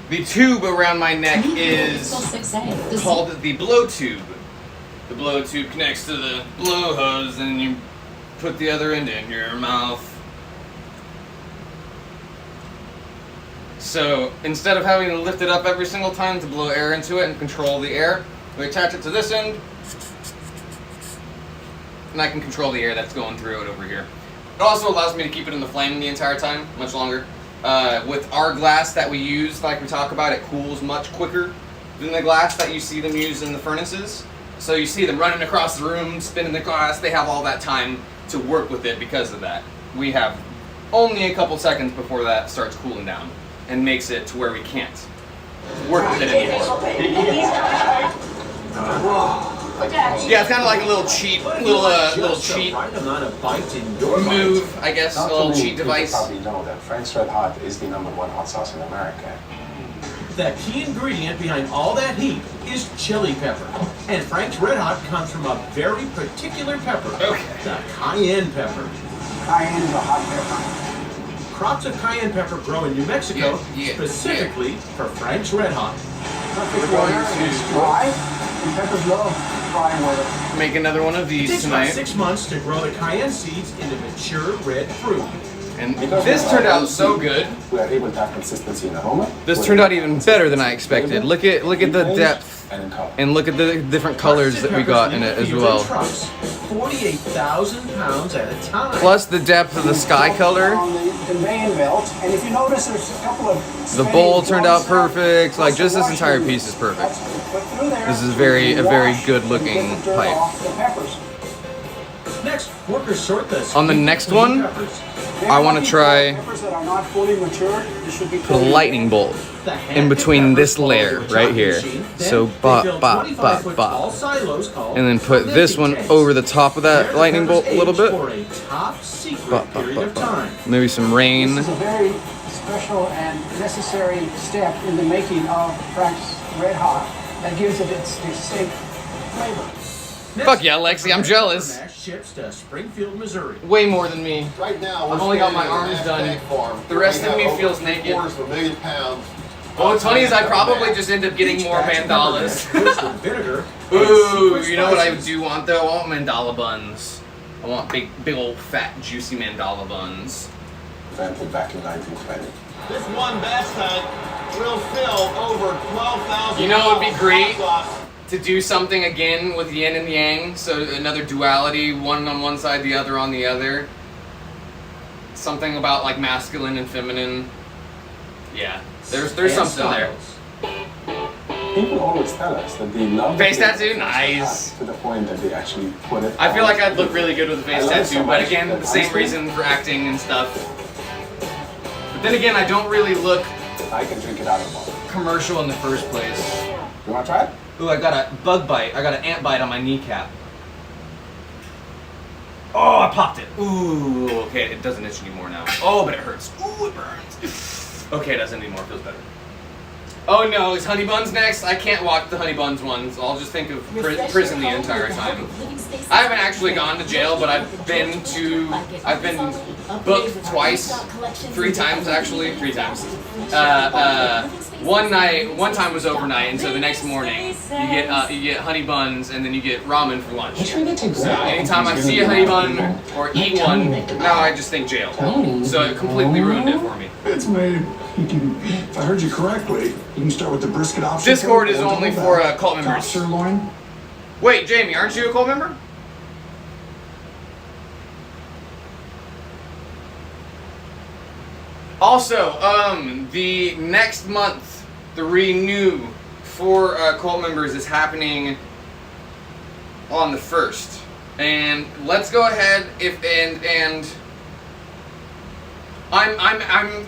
The tube around my neck is 6A. called the blow tube. The blow tube connects to the blow hose and you put the other end in your mouth. So instead of having to lift it up every single time to blow air into it and control the air, we attach it to this end and I can control the air that's going through it over here. It also allows me to keep it in the flame the entire time, much longer. With our glass that we use, like we talk about, it cools much quicker than the glass that you see them use in the furnaces. So you see them running across the room, spinning the glass. They have all that time to work with it because of that. We have only a couple seconds before that starts cooling down and makes it to where we can't work with it anymore. Yeah, it's kind of like a little cheat, little cheat move, I guess, a little cheat device. You probably know that Frank's Red Hot is the #1 hot sauce in America. The key ingredient behind all that heat is chili pepper. And Frank's Red Hot comes from a very particular pepper, the cayenne pepper. Cayenne is a hot pepper. Crops of cayenne pepper grow in New Mexico, specifically for Frank's Red Hot. Perfect weather, it's dry, and peppers love dry weather. Make another one of these It takes tonight. about 6 months to grow the cayenne seeds into mature red fruit. And this turned out so good. We are able to have consistency in aroma. This turned out even better than I expected. Look at the depth and look at the different colors that we got in it as well. 48,000 pounds at a time. Plus the depth of the sky color. On the conveyor belt, and if you notice, there's a couple of The bowl turned out perfect. Like just this entire piece is perfect. This is a very good looking pipe. Next, workers sort the On the next one, peppers. I want to try peppers that are not fully matured, you should be put a lightning bolt in between this layer right here. So bop, bop, bop, bop. And then put this one over the top of that lightning bolt a little bit. Bop, bop, bop, bop. Maybe some rain. This is a very special and necessary step in the making of Frank's Red Hot that gives it its distinct flavor. Fuck yeah, Lexi, I'm jealous. Ships to Springfield, Missouri. Way more than me. Right now, I've only got my arms done. The rest of me feels naked. $250,000 Well, what's funny is I probably just end up getting more mandalas. Vinegar. Ooh, you know what I do want though? I want mandala buns. I want big old fat juicy mandala buns. Invented back in 1920. This one batch tank will fill over 12,000. You know it would be great sauce. to do something again with yin and yang, so another duality, one on one side, the other on the other. Something about like masculine and feminine. Yeah, there's something there. People always tell us that they love face tattoo, nice. To the point that they actually put it. I feel like I'd look really good with a face tattoo, so but much again, that the same honestly- reason for acting and stuff. But then again, I don't really look I can drink it out of the bottle. commercial in the first place. You want to try it? Ooh, I got a bug bite. I got an ant bite on my kneecap. Oh, I popped it. Ooh, okay, it doesn't itch anymore now. Oh, but it hurts. Ooh, it burns. Okay, it doesn't anymore. Feels better. Oh no, is honey buns next? I can't watch the honey buns ones. I'll just think of prison the entire time. I haven't actually gone to jail, but I've been booked twice, 3 times actually, 3 times. One time was overnight, and so the next morning you get honey buns, and then you get ramen for lunch. So anytime I see a honey bun or eat one, now I just think jail. So it completely ruined it for me. It's made. If I heard you correctly, you can start with the brisket option. Discord is only for cult members. Sirloin. Wait, Jamie, aren't you a cult member? Also, the next month, the renew for cult members is happening on the 1st, and let's go ahead and I'm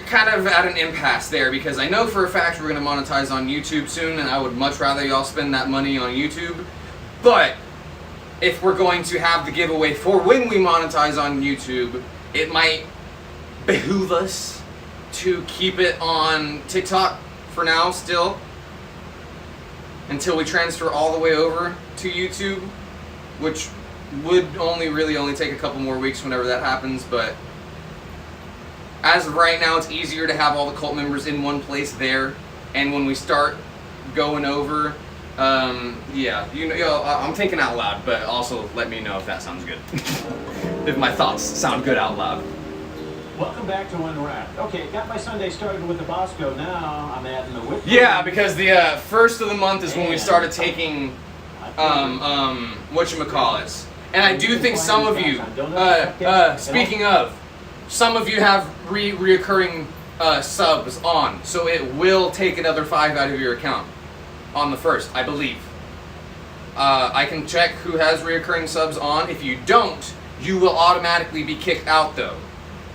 kind of at an impasse there because I know for a fact we're going to monetize on YouTube soon, and I would much rather y'all spend that money on YouTube. But if we're going to have the giveaway for when we monetize on YouTube, it might behoove us to keep it on TikTok for now still until we transfer all the way over to YouTube, which would really take a couple more weeks whenever that happens. But as of right now, it's easier to have all the cult members in one place there, and when we start going over, yeah, you know, I'm thinking out loud, but also let me know if that sounds good. If my thoughts sound good out loud. Welcome back to When We're At. Okay, got my Sunday started with the Bosco. Now I'm adding the whip. Yeah, because the 1st of the month is when we started taking whatchamacallits. And I do think some of you, speaking of, some of you have reoccurring subs on, so it will take another 5 out of your account on the 1st, I believe. I can check who has reoccurring subs on. If you don't, you will automatically be kicked out though,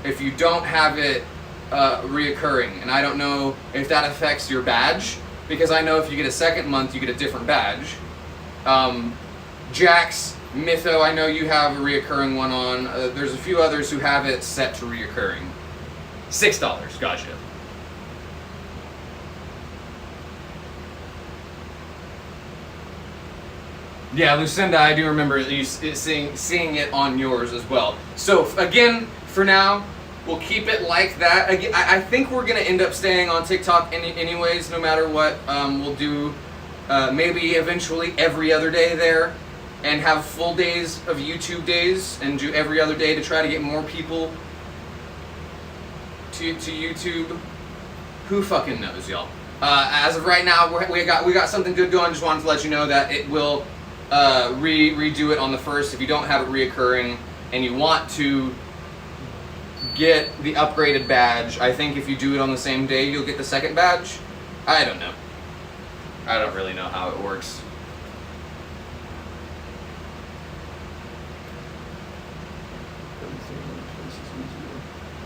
if you don't have it reoccurring. And I don't know if that affects your badge, because I know if you get a 2nd month, you get a different badge. Jax, Mytho, I know you have a reoccurring one on. There's a few others who have it set to reoccurring. $6, gotcha. Yeah, Lucinda, I do remember you seeing it on yours as well. So again, for now, we'll keep it like that. Again, I think we're gonna end up staying on TikTok anyways, no matter what. We'll do maybe eventually every other day there, and have full days of YouTube days, and do every other day to try to get more people to YouTube. Who fucking knows, y'all? As of right now, we got something good going. Just wanted to let you know that it will redo it on the 1st. If you don't have it reoccurring and you want to get the upgraded badge, I think if you do it on the same day, you'll get the 2nd badge. I don't know. I don't really know how it works.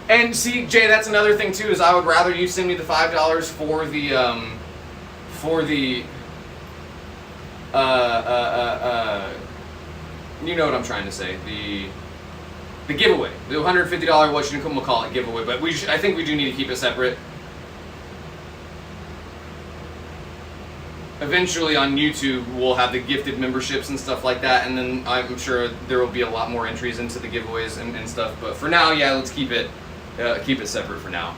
And see, Jay, that's another thing too, is I would rather you send me the $5 for the you know what I'm trying to say, the giveaway, the $150 whatchamacallit giveaway. But I think we do need to keep it separate. Eventually on YouTube, we'll have the gifted memberships and stuff like that, and then I'm sure there will be a lot more entries into the giveaways and stuff. But for now, yeah, let's keep it separate for now.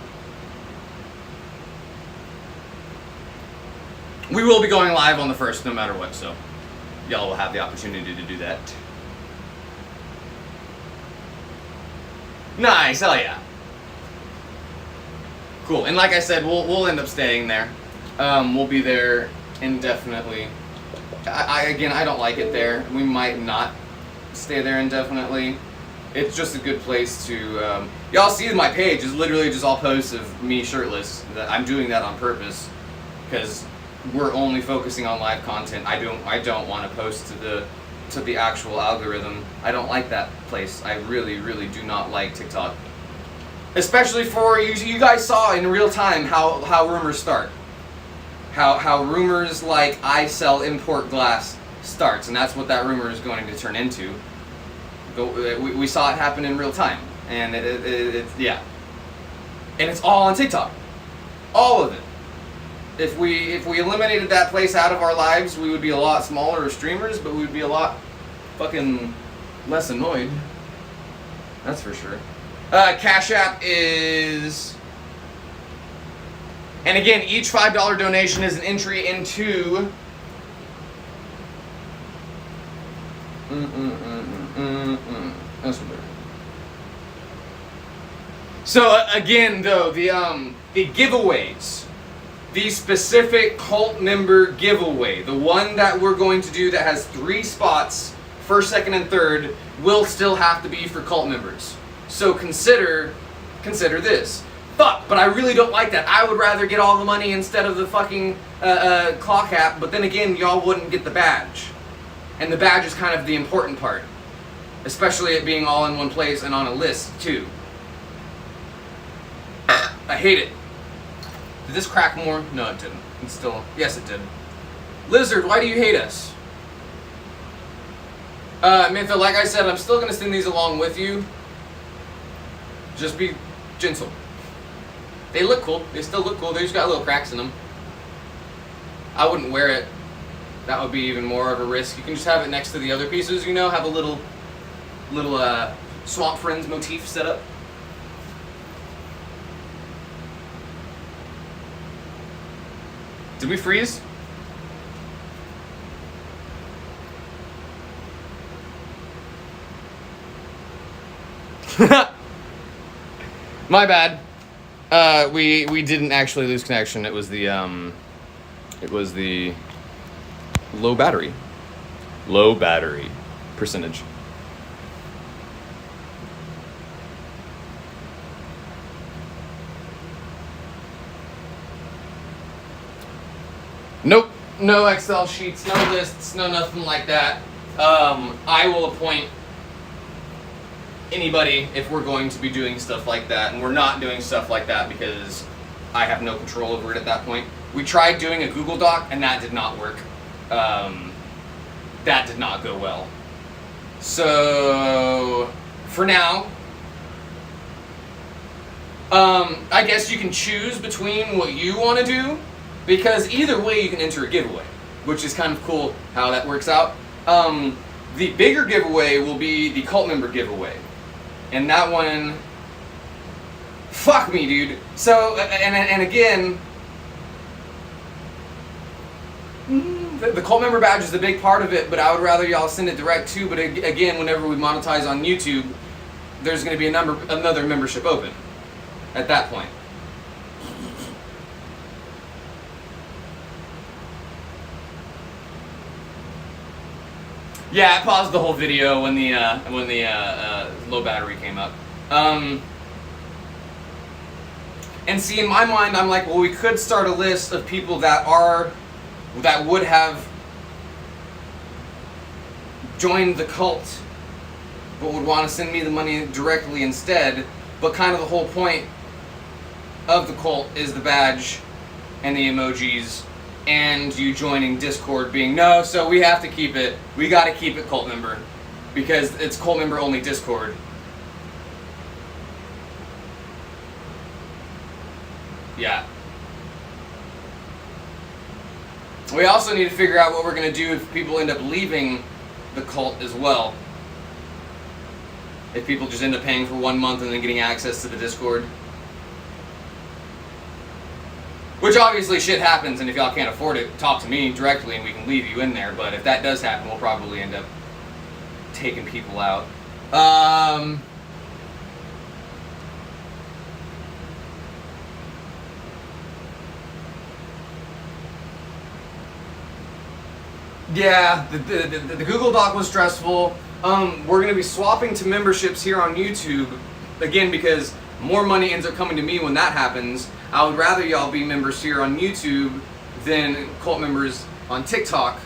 We will be going live on the 1st no matter what, so y'all will have the opportunity to do that. Nice, hell yeah. Cool, and like I said, we'll end up staying there. We'll be there indefinitely. Again, I don't like it there. We might not stay there indefinitely. It's just a good place to, y'all see my page is literally just all posts of me shirtless. I'm doing that on purpose because we're only focusing on live content. I don't want to post to the actual algorithm. I don't like that place. I really do not like TikTok. Especially for you guys saw in real time how rumors start. How rumors like I sell import glass starts, and that's what that rumor is going to turn into. We saw it happen in real time, and yeah. And it's all on TikTok. All of it. If we eliminated that place out of our lives, we would be a lot smaller as streamers, but we would be a lot fucking less annoyed. That's for sure. Cash App is... And again, each $5 donation is an entry into... That's what they're... So again, though, the giveaways, the specific cult member giveaway, the one that we're going to do that has 3 spots, 1st, 2nd, and 3rd, will still have to be for cult members. So consider this. Fuck, but I really don't like that. I would rather get all the money instead of the fucking clock app, but then again, y'all wouldn't get the badge. And the badge is kind of the important part. Especially it being all in one place and on a list, too. I hate it. Did this crack more? No, it didn't. It's still... Yes, it did. Lizard, why do you hate us? Mintha, like I said, I'm still going to send these along with you. Just be gentle. They look cool. They still look cool. They just got little cracks in them. I wouldn't wear it. That would be even more of a risk. You can just have it next to the other pieces, you know, have a little Swamp Friends motif set up. Did we freeze? My bad. We didn't actually lose connection. It was the low battery percentage. Nope, no Excel sheets, no lists, no nothing like that. I will appoint anybody if we're going to be doing stuff like that, and we're not doing stuff like that because I have no control over it at that point. We tried doing a Google Doc, and that did not work. That did not go well. So, for now, I guess you can choose between what you want to do, because either way you can enter a giveaway, which is kind of cool how that works out. The bigger giveaway will be the cult member giveaway. And that one, fuck me, dude. So, and again, the cult member badge is a big part of it, but I would rather y'all send it direct too. But again, whenever we monetize on YouTube, there's going to be another membership open at that point. Yeah, I paused the whole video when the low battery came up. And see, in my mind, I'm like, well, we could start a list of people that would have joined the cult, but would want to send me the money directly instead. But kind of the whole point of the cult is the badge and the emojis. And you joining Discord being, no, so we have to keep it. We got to keep it cult member. Because it's cult member only Discord. Yeah. We also need to figure out what we're going to do if people end up leaving the cult as well. If people just end up paying for 1 month and then getting access to the Discord. Which obviously shit happens, and if y'all can't afford it, talk to me directly and we can leave you in there. But if that does happen, we'll probably end up taking people out. Yeah, the Google Doc was stressful. We're going to be swapping to memberships here on YouTube, again, because more money ends up coming to me when that happens. I would rather y'all be members here on YouTube than cult members on TikTok,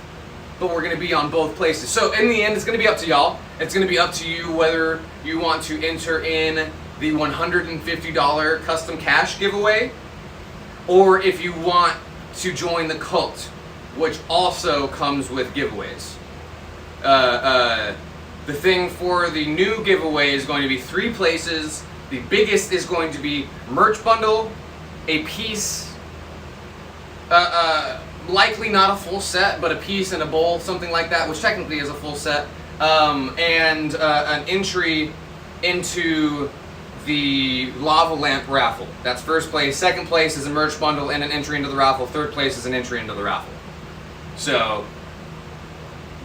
but we're going to be on both places. So in the end, it's going to be up to y'all. It's going to be up to you whether you want to enter in the $150 custom cash giveaway, or if you want to join the cult, which also comes with giveaways. The thing for the new giveaway is going to be 3 places. The biggest is going to be merch bundle, a piece, likely not a full set, but a piece and a bowl, something like that, which technically is a full set, and an entry into the lava lamp raffle. That's first place. Second place is a merch bundle and an entry into the raffle. Third place is an entry into the raffle. So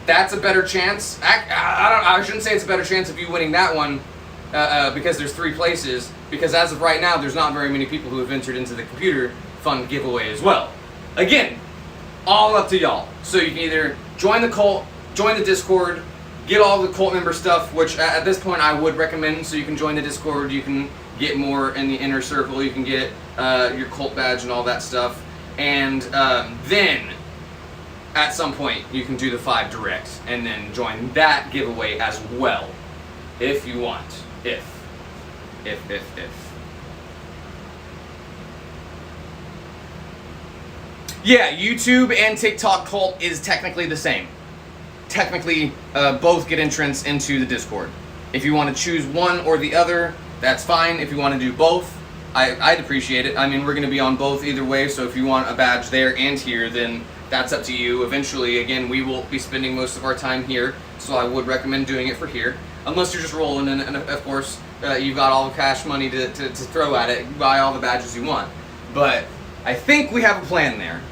that's a better chance. I shouldn't say it's a better chance of you winning that one because there's 3 places. Because as of right now, there's not very many people who have entered into the computer fund giveaway as well. Again, all up to y'all. So you can either join the cult, join the Discord, get all the cult member stuff, which at this point I would recommend. So you can join the Discord, you can get more in the inner circle, you can get your cult badge and all that stuff, and then at some point you can do the 5 direct and then join that giveaway as well, if you want. If. Yeah, YouTube and TikTok cult is technically the same. Technically, both get entrance into the Discord. If you want to choose one or the other, that's fine. If you want to do both, I'd appreciate it. I mean, we're going to be on both either way, so if you want a badge there and here, then that's up to you. Eventually, again, we will be spending most of our time here, so I would recommend doing it for here. Unless you're just rolling, and of course, you've got all the cash money to throw at it, buy all the badges you want. But I think we have a plan there.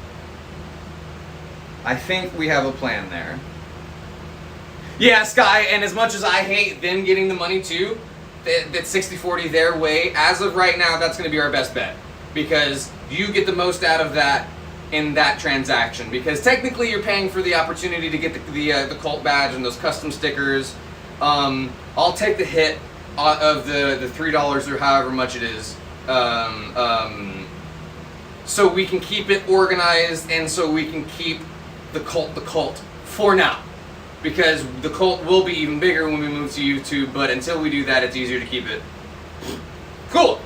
Yeah, Sky, and as much as I hate them getting the money too, that 60-40 their way, as of right now, that's going to be our best bet. Because you get the most out of that in that transaction. Because technically you're paying for the opportunity to get the cult badge and those custom stickers. I'll take the hit of the $3 or however much it is. So we can keep it organized and so we can keep the cult for now. Because the cult will be even bigger when we move to YouTube, but until we do that, it's easier to keep it. Cool.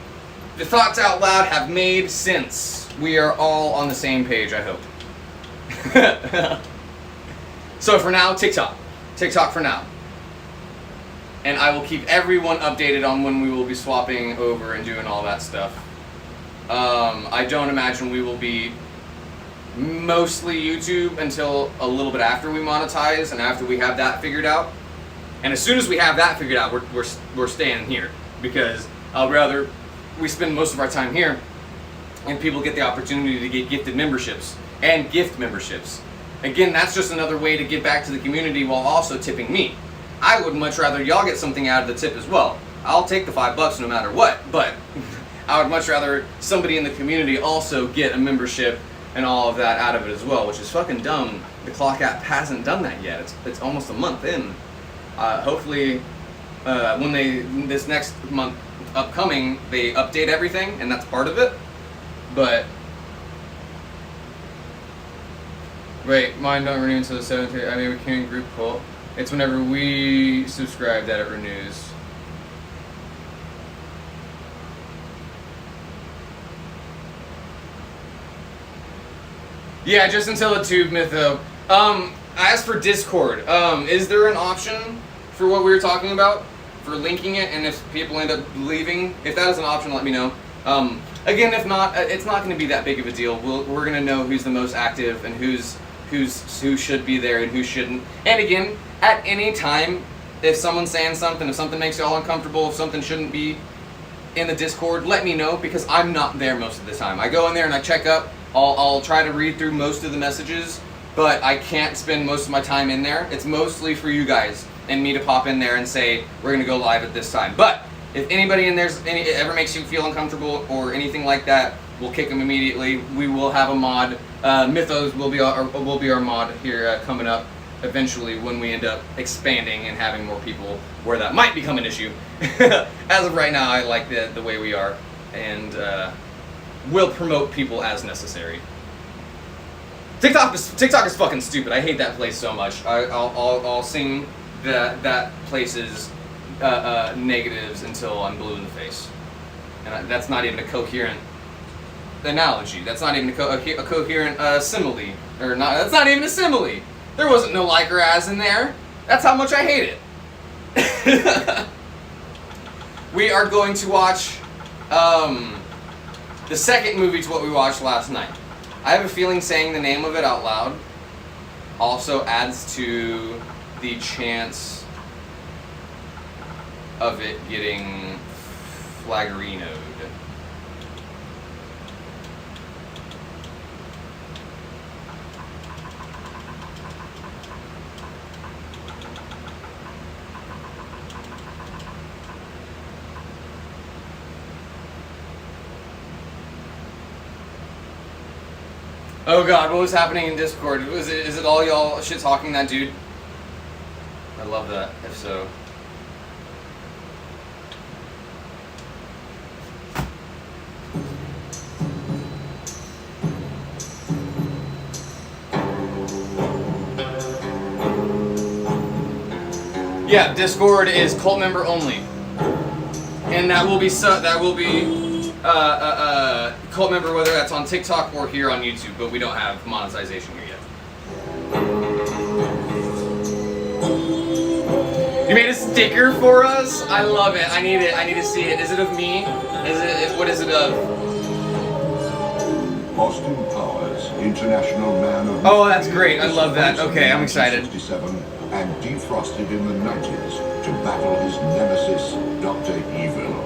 The thoughts out loud have made sense. We are all on the same page, I hope. So for now, TikTok. TikTok for now. And I will keep everyone updated on when we will be swapping over and doing all that stuff. I don't imagine we will be mostly YouTube until a little bit after we monetize and after we have that figured out. And as soon as we have that figured out, we're staying here, because I'd rather we spend most of our time here and people get the opportunity to get gifted memberships and gift memberships. Again, that's just another way to give back to the community while also tipping me. I would much rather y'all get something out of the tip as well. I'll take the $5 no matter what, but I would much rather somebody in the community also get a membership and all of that out of it as well, which is fucking dumb. The Clock app hasn't done that yet. It's almost a month in. Hopefully, when this next month upcoming, they update everything, and that's part of it. But wait, mine don't renew until the 17th. I mean, we can't group cult. It's whenever we subscribe that it renews. Yeah, just until the tube mytho. As for Discord, is there an option for what we were talking about? For linking it, and if people end up leaving? If that is an option, let me know. Again, if not, it's not going to be that big of a deal. We're going to know who's the most active and who should be there and who shouldn't. And again, at any time, if someone's saying something, if something makes y'all uncomfortable, if something shouldn't be in the Discord, let me know, because I'm not there most of the time. I go in there and I check up, I'll try to read through most of the messages, but I can't spend most of my time in there. It's mostly for you guys and me to pop in there and say, we're gonna go live at this time. But if anybody in there's ever makes you feel uncomfortable or anything like that, we'll kick them immediately. We will have a mod. Mythos will be our mod here coming up eventually when we end up expanding and having more people where that might become an issue. As of right now, I like the way we are, and will promote people as necessary. TikTok is fucking stupid. I hate that place so much. I'll sing that place's negatives until I'm blue in the face, and that's not even a coherent analogy. That's not even a coherent simile, or not. That's not even a simile. There wasn't no like or as in there. That's how much I hate it. We are going to watch the second movie to what we watched last night. I have a feeling saying the name of it out loud also adds to the chance of it getting flaggerinoed. Oh god, what was happening in Discord? Is it all y'all shit talking that dude? I love that, if so. Yeah, Discord is cult member only. And that will be cult member, whether that's on TikTok or here on YouTube, but we don't have monetization here yet. You made a sticker for us? I love it. I need it. I need to see it. Is it of me? What is it of? Austin Powers, International Man of... Oh, that's great. I love that. Okay, I'm excited. And defrosted in the 90s to battle his nemesis, Dr. Evil.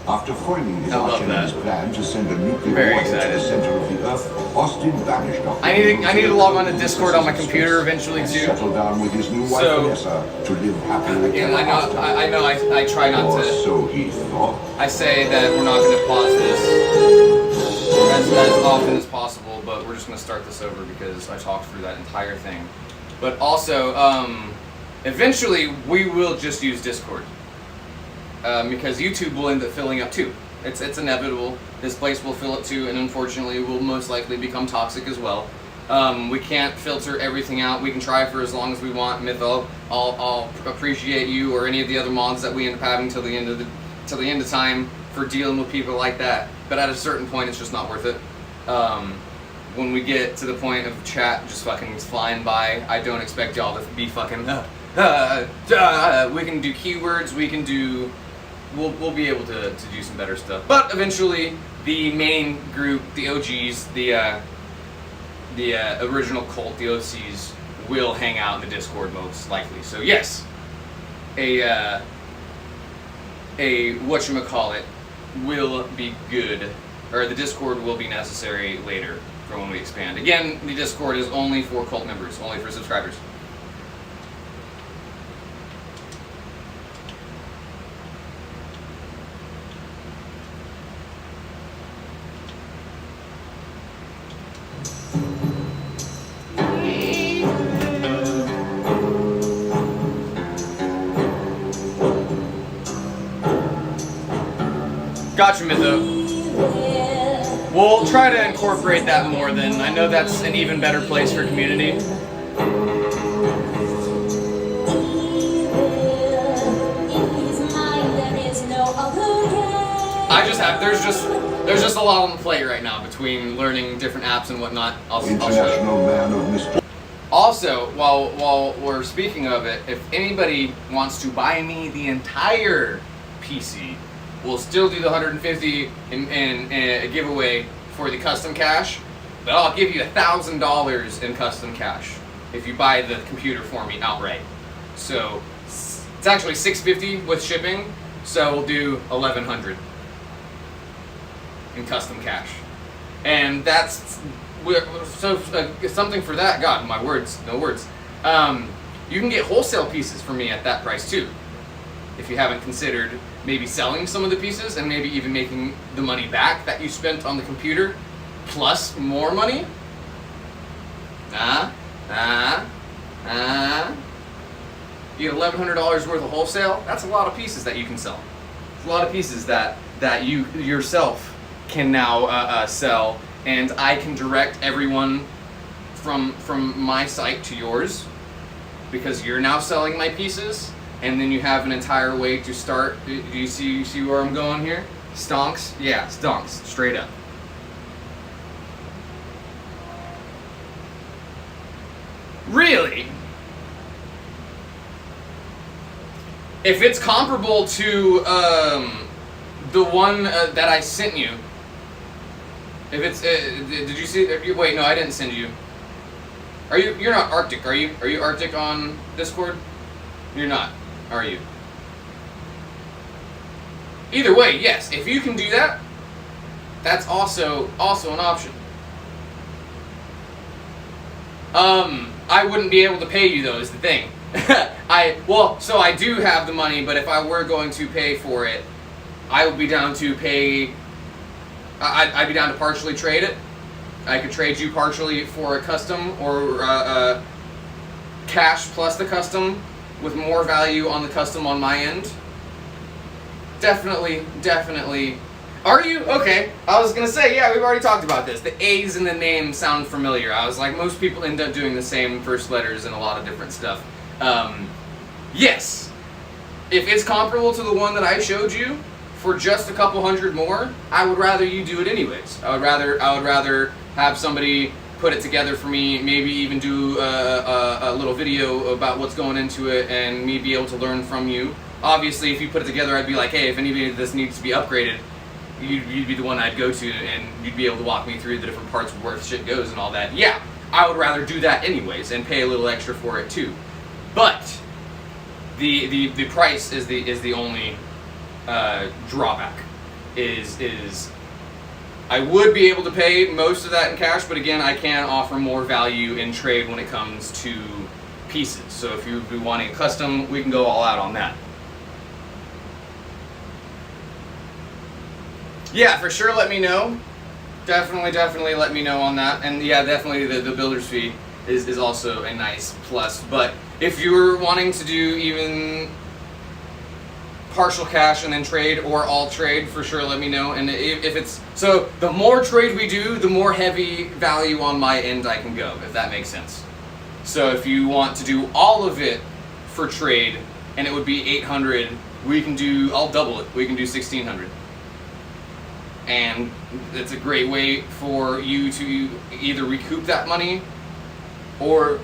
After foiling his arch-enemy's plan to send a nuclear warhead to the center of the Earth, Austin banished Dr. I need to log on to Discord on my computer eventually too. Settled down with his new wife Vanessa to live happily ever after. I know. I try not to. So he thought. I say that we're not going to pause this as often as possible, but we're just going to start this over because I talked through that entire thing. But also, eventually we will just use Discord. Because YouTube will end up filling up too. It's inevitable. This place will fill up too, and unfortunately will most likely become toxic as well. We can't filter everything out. We can try for as long as we want. Mytho, I'll appreciate you or any of the other mods that we end up having till the end of time for dealing with people like that. But at a certain point, it's just not worth it. When we get to the point of chat just fucking flying by, I don't expect y'all to be fucking. We can do keywords. We can do. We'll be able to do some better stuff. But eventually, the main group, the OGs, the original cult, the OCs, will hang out in the Discord most likely. So yes, a whatchamacallit will be good, or the Discord will be necessary later for when we expand. Again, the Discord is only for cult members, only for subscribers. Gotcha, Mytho. We'll try to incorporate that more then. I know that's an even better place for community. There's just a lot on the plate right now between learning different apps and whatnot. I'll show you. Also, while we're speaking of it, if anybody wants to buy me the entire PC, we'll still do the 150 in a giveaway for the custom cash, but I'll give you $1,000 in custom cash if you buy the computer for me outright. So it's actually $650 with shipping, so we'll do $1,100 in custom cash. And that's something for that. God, my words, no words. You can get wholesale pieces from me at that price too, if you haven't considered maybe selling some of the pieces and maybe even making the money back that you spent on the computer plus more money. You get $1,100 worth of wholesale. That's a lot of pieces that you can sell. It's a lot of pieces that you yourself can now sell, and I can direct everyone from my site to yours, because you're now selling my pieces, and then you have an entire way to start. Do you see where I'm going here? Stonks? Yeah, stonks, straight up. Really? If it's comparable to the one that I sent you, if it's, did you see? Wait, no, I didn't send you. You're not Arctic, are you? Are you Arctic on Discord? You're not, are you? Either way, yes. If you can do that, that's also an option. I wouldn't be able to pay you though, is the thing. So I do have the money, but if I were going to pay for it, I would be down to pay. I'd be down to partially trade it. I could trade you partially for a custom, or cash plus the custom, with more value on the custom on my end. Definitely. Are you? Okay. I was gonna say, yeah, we've already talked about this. The A's in the name sound familiar. I was like, most people end up doing the same first letters in a lot of different stuff. Yes. If it's comparable to the one that I showed you for just a couple hundred more, I would rather you do it anyways. I would rather have somebody put it together for me, maybe even do a little video about what's going into it, and me be able to learn from you. Obviously, if you put it together, I'd be like, hey, if anybody of this needs to be upgraded, you'd be the one I'd go to, and you'd be able to walk me through the different parts of where shit goes and all that. Yeah, I would rather do that anyways and pay a little extra for it too. But the price is the only drawback. Is I would be able to pay most of that in cash, but again, I can offer more value in trade when it comes to pieces. So if you'd be wanting a custom, we can go all out on that. Yeah, for sure, let me know. Definitely let me know on that. And yeah, definitely the builder's fee is also a nice plus. But if you're wanting to do even partial cash and then trade, or all trade, for sure let me know. And if it's, so the more trade we do, the more heavy value on my end I can go, if that makes sense. So if you want to do all of it for trade, and it would be 800, we can do, I'll double it, we can do 1600. And it's a great way for you to either recoup that money, or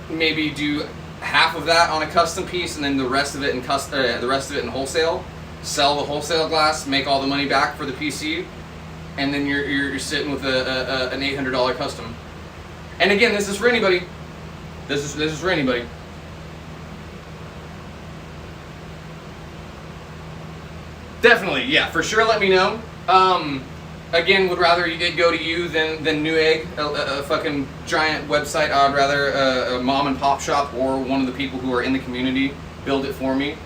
maybe do half of that on a custom piece, and then the rest of it in wholesale. Sell the wholesale glass, make all the money back for the PC, and then you're sitting with an $800 custom. And again, this is for anybody. This is for anybody. Definitely, yeah, for sure. Let me know. Again, would rather it go to you than Newegg, a fucking giant website. I'd rather a mom and pop shop or one of the people who are in the community build it for me.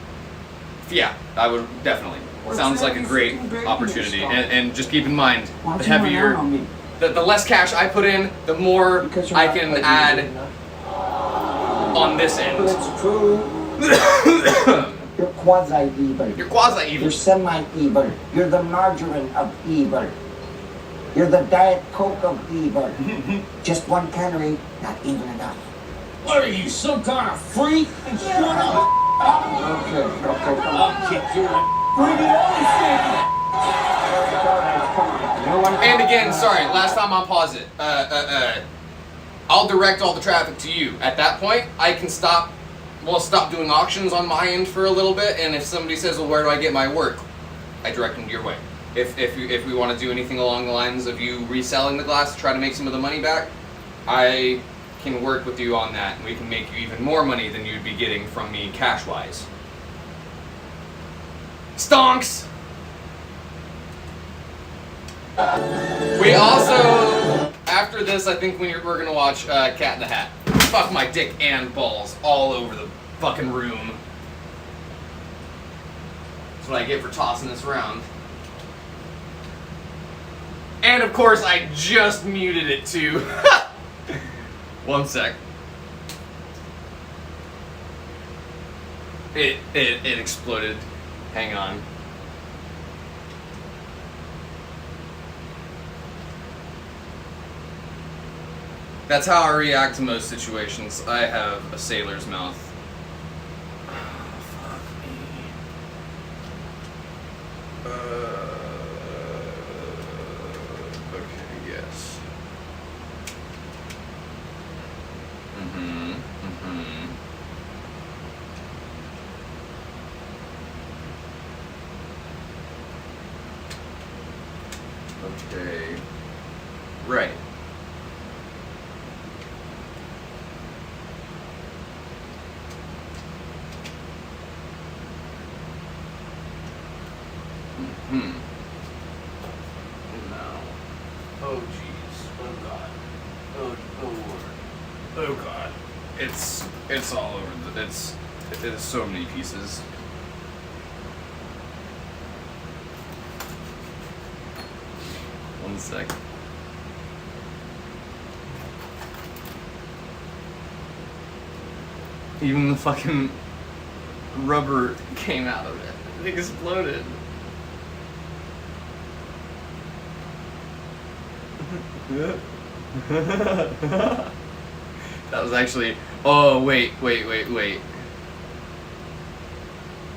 Yeah, I would definitely. Sounds like a great opportunity. And just keep in mind, the heavier, the less cash I put in, the more I can add on this end. It's true. You're quasi-evil. You're quasi-evil. You're semi-evil. You're the margarine of evil. You're the Diet Coke of evil. Just one calorie, not even enough. What are you, some kind of freak? Shut up! Okay, come on. I'll kick your And again, sorry, last time I'll pause it. I'll direct all the traffic to you. At that point, I can stop doing auctions on my end for a little bit, and if somebody says, well, where do I get my work? I direct them your way. If we want to do anything along the lines of you reselling the glass to try to make some of the money back, I can work with you on that, and we can make you even more money than you'd be getting from me cash-wise. Stonks! We also, after this, I think we're gonna watch Cat in the Hat. Fuck my dick and balls all over the fucking room. That's what I get for tossing this around. And of course, I just muted it too. 1 sec. It exploded. Hang on. That's how I react to most situations. I have a sailor's mouth. Oh, fuck me. Okay, yes. Okay. Right. No. Oh jeez. Oh god. Oh lord. Oh god. It's all over. It's so many pieces. One sec. Even the fucking rubber came out of it. It exploded. That was actually. Oh wait.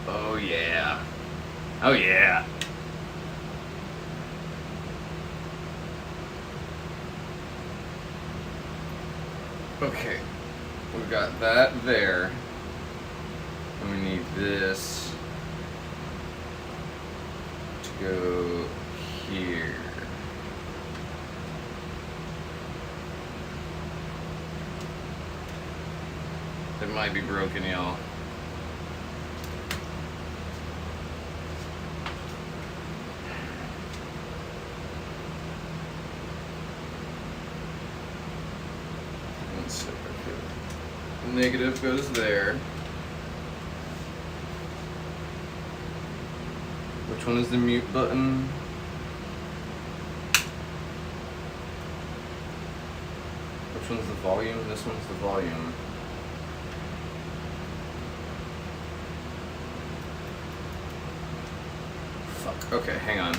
Oh yeah. Oh yeah. Okay. We've got that there. And we need this to go here. It might be broken, y'all. Let's see. Okay. Negative goes there. Which one is the mute button? Which one's the volume? This one's the volume. Fuck. Okay, hang on.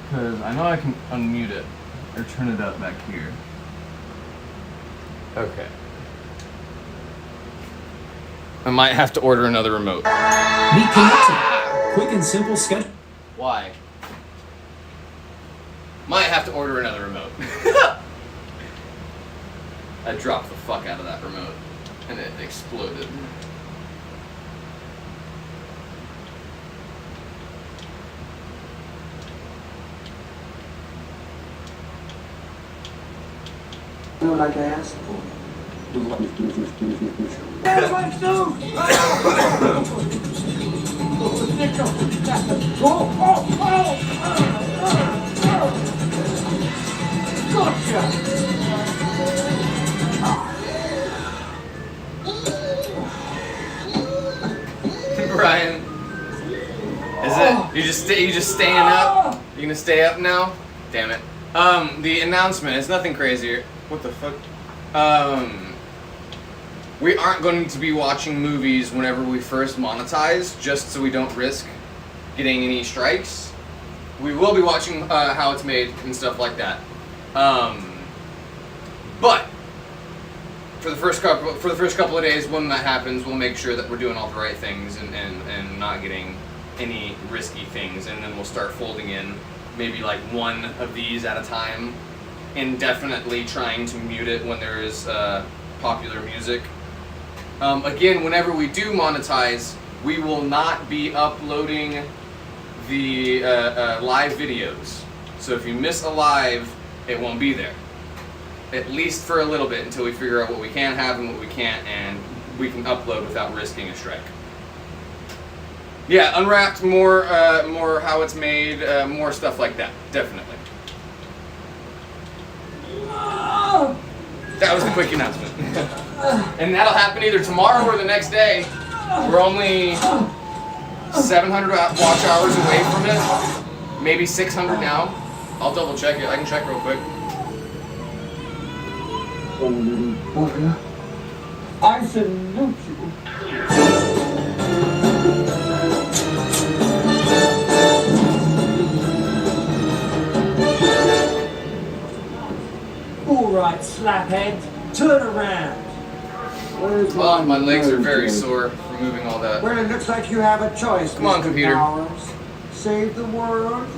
Because I know I can unmute it or turn it up back here. Okay. I might have to order another remote. Meet Connected. Quick and simple schedule. Why? Might have to order another remote. I dropped the fuck out of that remote and it exploded. Do like I asked for. Do like There's my suit! Brian, is it? You just staying up? You gonna stay up now? Damn it. The announcement is nothing crazier. What the fuck? We aren't going to be watching movies whenever we first monetize, just so we don't risk getting any strikes. We will be watching how it's made and stuff like that. But for the first couple of days, when that happens, we'll make sure that we're doing all the right things and not getting any risky things, and then we'll start folding in maybe like one of these at a time, indefinitely trying to mute it when there is popular music. Again, whenever we do monetize, we will not be uploading the live videos. So if you miss a live, it won't be there. At least for a little bit, until we figure out what we can have and what we can't, and we can upload without risking a strike. Yeah, unwrapped, more how it's made, more stuff like that, definitely. That was the quick announcement. And that'll happen either tomorrow or the next day. We're only 700 watch hours away from it. Maybe 600 now. I'll double check it. I can check real quick. Oh, little bugger. I salute you. All right, slaphead, turn around. Oh, my legs are very sore from moving all that. Well, it looks like you have a choice. Come on, Mr. computer. Powers. Save the world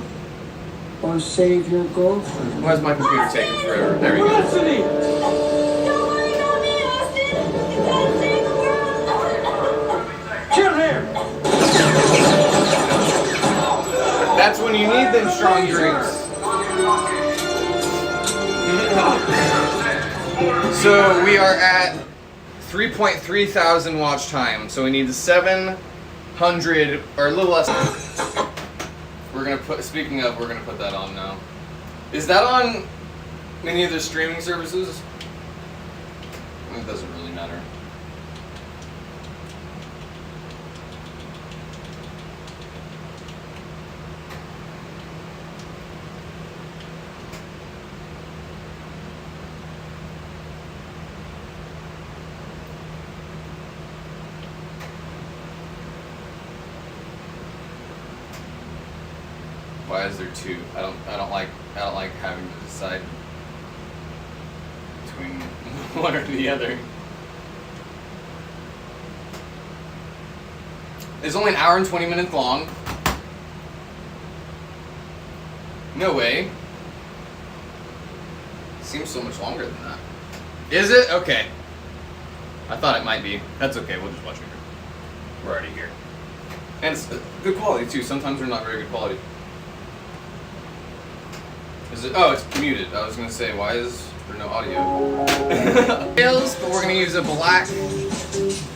or save your girlfriend. Why is my computer taking forever? There we go. Kill him! That's when you need them strong drinks. So we are at 3.3 thousand watch time. So we need 700 or a little less. We're gonna put. Speaking of, we're gonna put that on now. Is that on any of the streaming services? It doesn't really matter. Why is there two? I don't like having to decide between one or the other. It's only an hour and 20 minutes long. No way. Seems so much longer than that. Is it? Okay. I thought it might be. That's okay, we'll just watch it here. We're already here. And it's good quality too. Sometimes they're not very good quality. Is it? Oh, it's muted. I was gonna say, why is there no audio? Details, but we're gonna use a black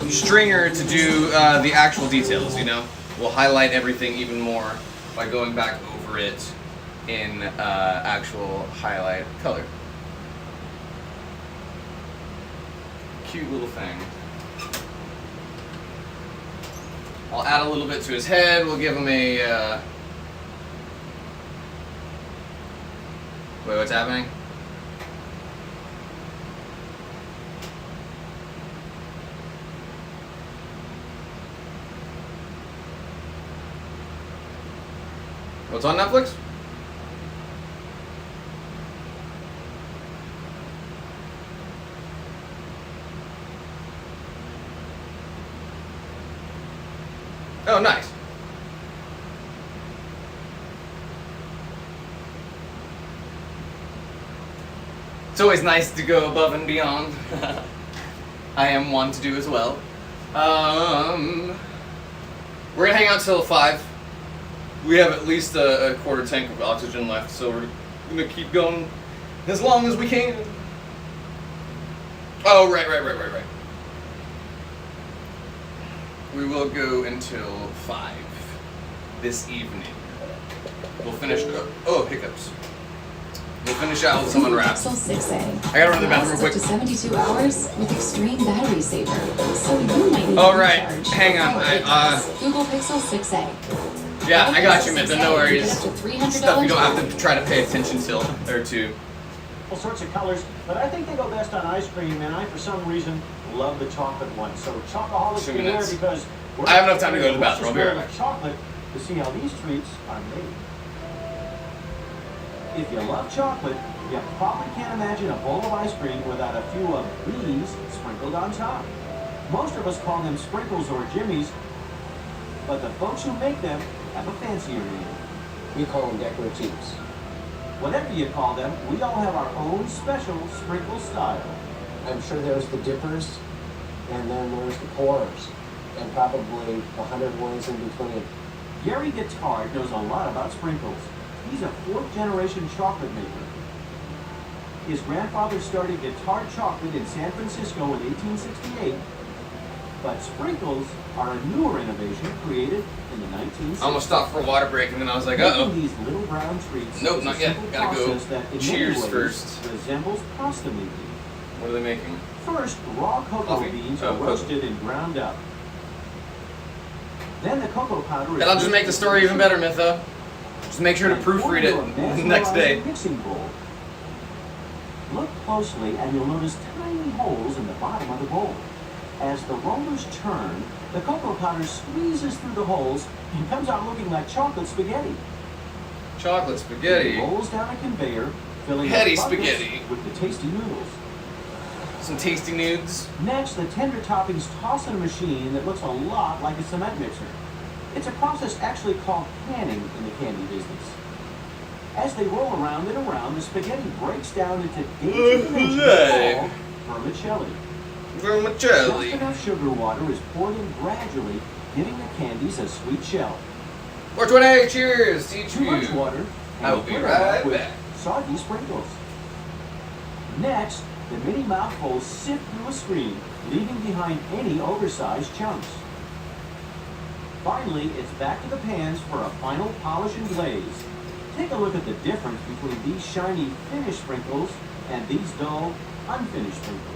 stringer to do the actual details. You know, we'll highlight everything even more by going back over it in actual highlight color. Cute little thing. I'll add a little bit to his head. We'll give him a. Wait, what's happening? What's on Netflix? Oh, nice. It's always nice to go above and beyond. I am one to do as well. We're gonna hang out till 5. We have at least a quarter tank of oxygen left, so we're gonna keep going as long as we can. Oh, right. We will go until 5 this evening. We'll finish. Oh, hiccups. We'll finish out with some unwrapped. Pixel 6a. I gotta run to the bathroom real quick. Up to 72 hours with extreme battery saver. So you might need All right, hang on. Google Pixel 6a. Yeah, I got you, Mytha. No worries. Up to $300 Stuff you don't have to try to pay attention to. All sorts of colors, but I think they go best on ice cream, and I, for some reason, love the chocolate one. So chocoholics 2 beware, minutes. because I have enough time to go to the bathroom. I'll be right back. Chocolate to see how these treats are made. If you love chocolate, you probably can't imagine a bowl of ice cream without a few of these sprinkled on top. Most of us call them sprinkles or jimmies, but the folks who make them have a fancier name. We call them decoratives. Whatever you call them, we all have our own special sprinkle style. I'm sure there's the dippers, and then there's the pourers, and probably 100 ones in between. Gary Guittard knows a lot about sprinkles. He's a 4th-generation chocolate maker. His grandfather started Guittard Chocolate in San Francisco in 1868, But sprinkles are a newer innovation created in the 1960s. I almost stopped for a water break and then I was like, uh-oh. Making these little brown treats Nope, is not a yet. simple Gotta go. process that in many Cheers ways first. resembles pasta making. What are they making? First, raw cocoa Coffee. beans Oh, are roasted and ground up. Then the cocoa powder is... That'll just make the story even better, Mytho. Just make sure to proofread it the next day. Mixing bowl. Look closely and you'll notice tiny holes in the bottom of the bowl. As the rollers turn, the cocoa powder squeezes through the holes and comes out looking like chocolate spaghetti. Chocolate spaghetti. It rolls down a conveyor, filling Heady up buckets spaghetti. with the tasty noodles. Some tasty nudes. Next, the tender toppings toss in a machine that looks a lot like a cement mixer. It's a process actually called canning in the candy business. As they roll around and around, the spaghetti breaks down into dainty pinches called vermicelli. Vermicelli. Just enough sugar water is poured in gradually, giving the candies a sweet shell. 420, cheers! Teach Too much you. water, and I will be put it right up with back. soggy sprinkles. Next, the mini mouthfuls sift through a screen, leaving behind any oversized chunks. Finally, it's back to the pans for a final polish and glaze. Take a look at the difference between these shiny finished sprinkles and these dull, unfinished sprinkles.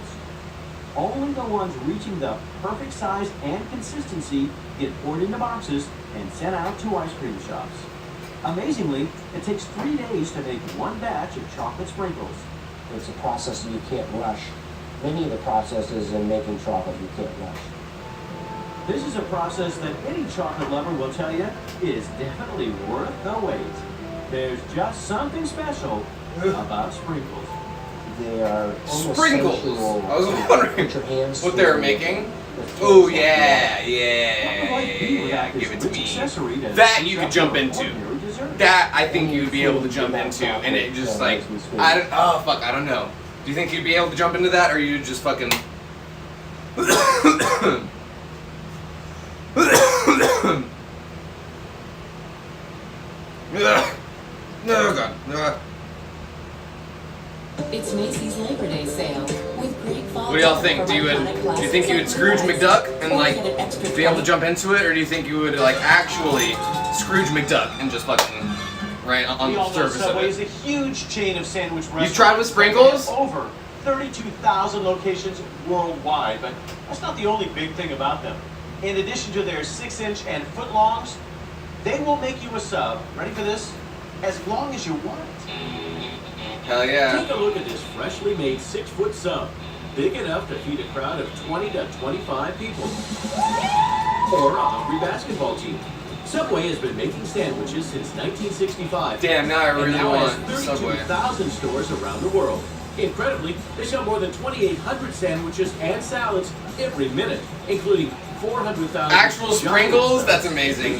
Only the ones reaching the perfect size and consistency get poured into boxes and sent out to ice cream shops. Amazingly, it takes 3 days to make one batch of chocolate sprinkles. It's a process that you can't rush. Many of the processes in making chocolate you can't rush. This is a process that any chocolate lover will tell you is definitely worth the wait. There's just something special about sprinkles. They are Sprinkles. I was wondering what they were making. Oh yeah, give it to me. That you could jump into. That I think you'd be able to jump into, and it just like I don't know. Do you think you'd be able to jump into that, or you just fucking? No, God. It's Macy's Labor Day sale with great fall. What do y'all think? Do you think you would Scrooge McDuck and like be able to jump into it, or do you think you would like actually Scrooge McDuck and just fucking right on the surface of Subway it? is a huge chain of sandwich restaurants. You've tried with sprinkles? Over 32,000 locations worldwide, but that's not the only big thing about them. In addition to their 6-inch and footlongs, they will make you a sub. Ready for this? As long as you want it. Hell yeah. Take a look at this freshly made 6-foot sub. Big enough to feed a crowd of 20 to 25 people. Or a hungry basketball team. Subway has been making sandwiches since 1965. Damn, now I really and now want has Subway. 32,000 stores around the world. Incredibly, they sell more than 2,800 sandwiches and salads every minute, including 400,000 Actual sprinkles? That's amazing.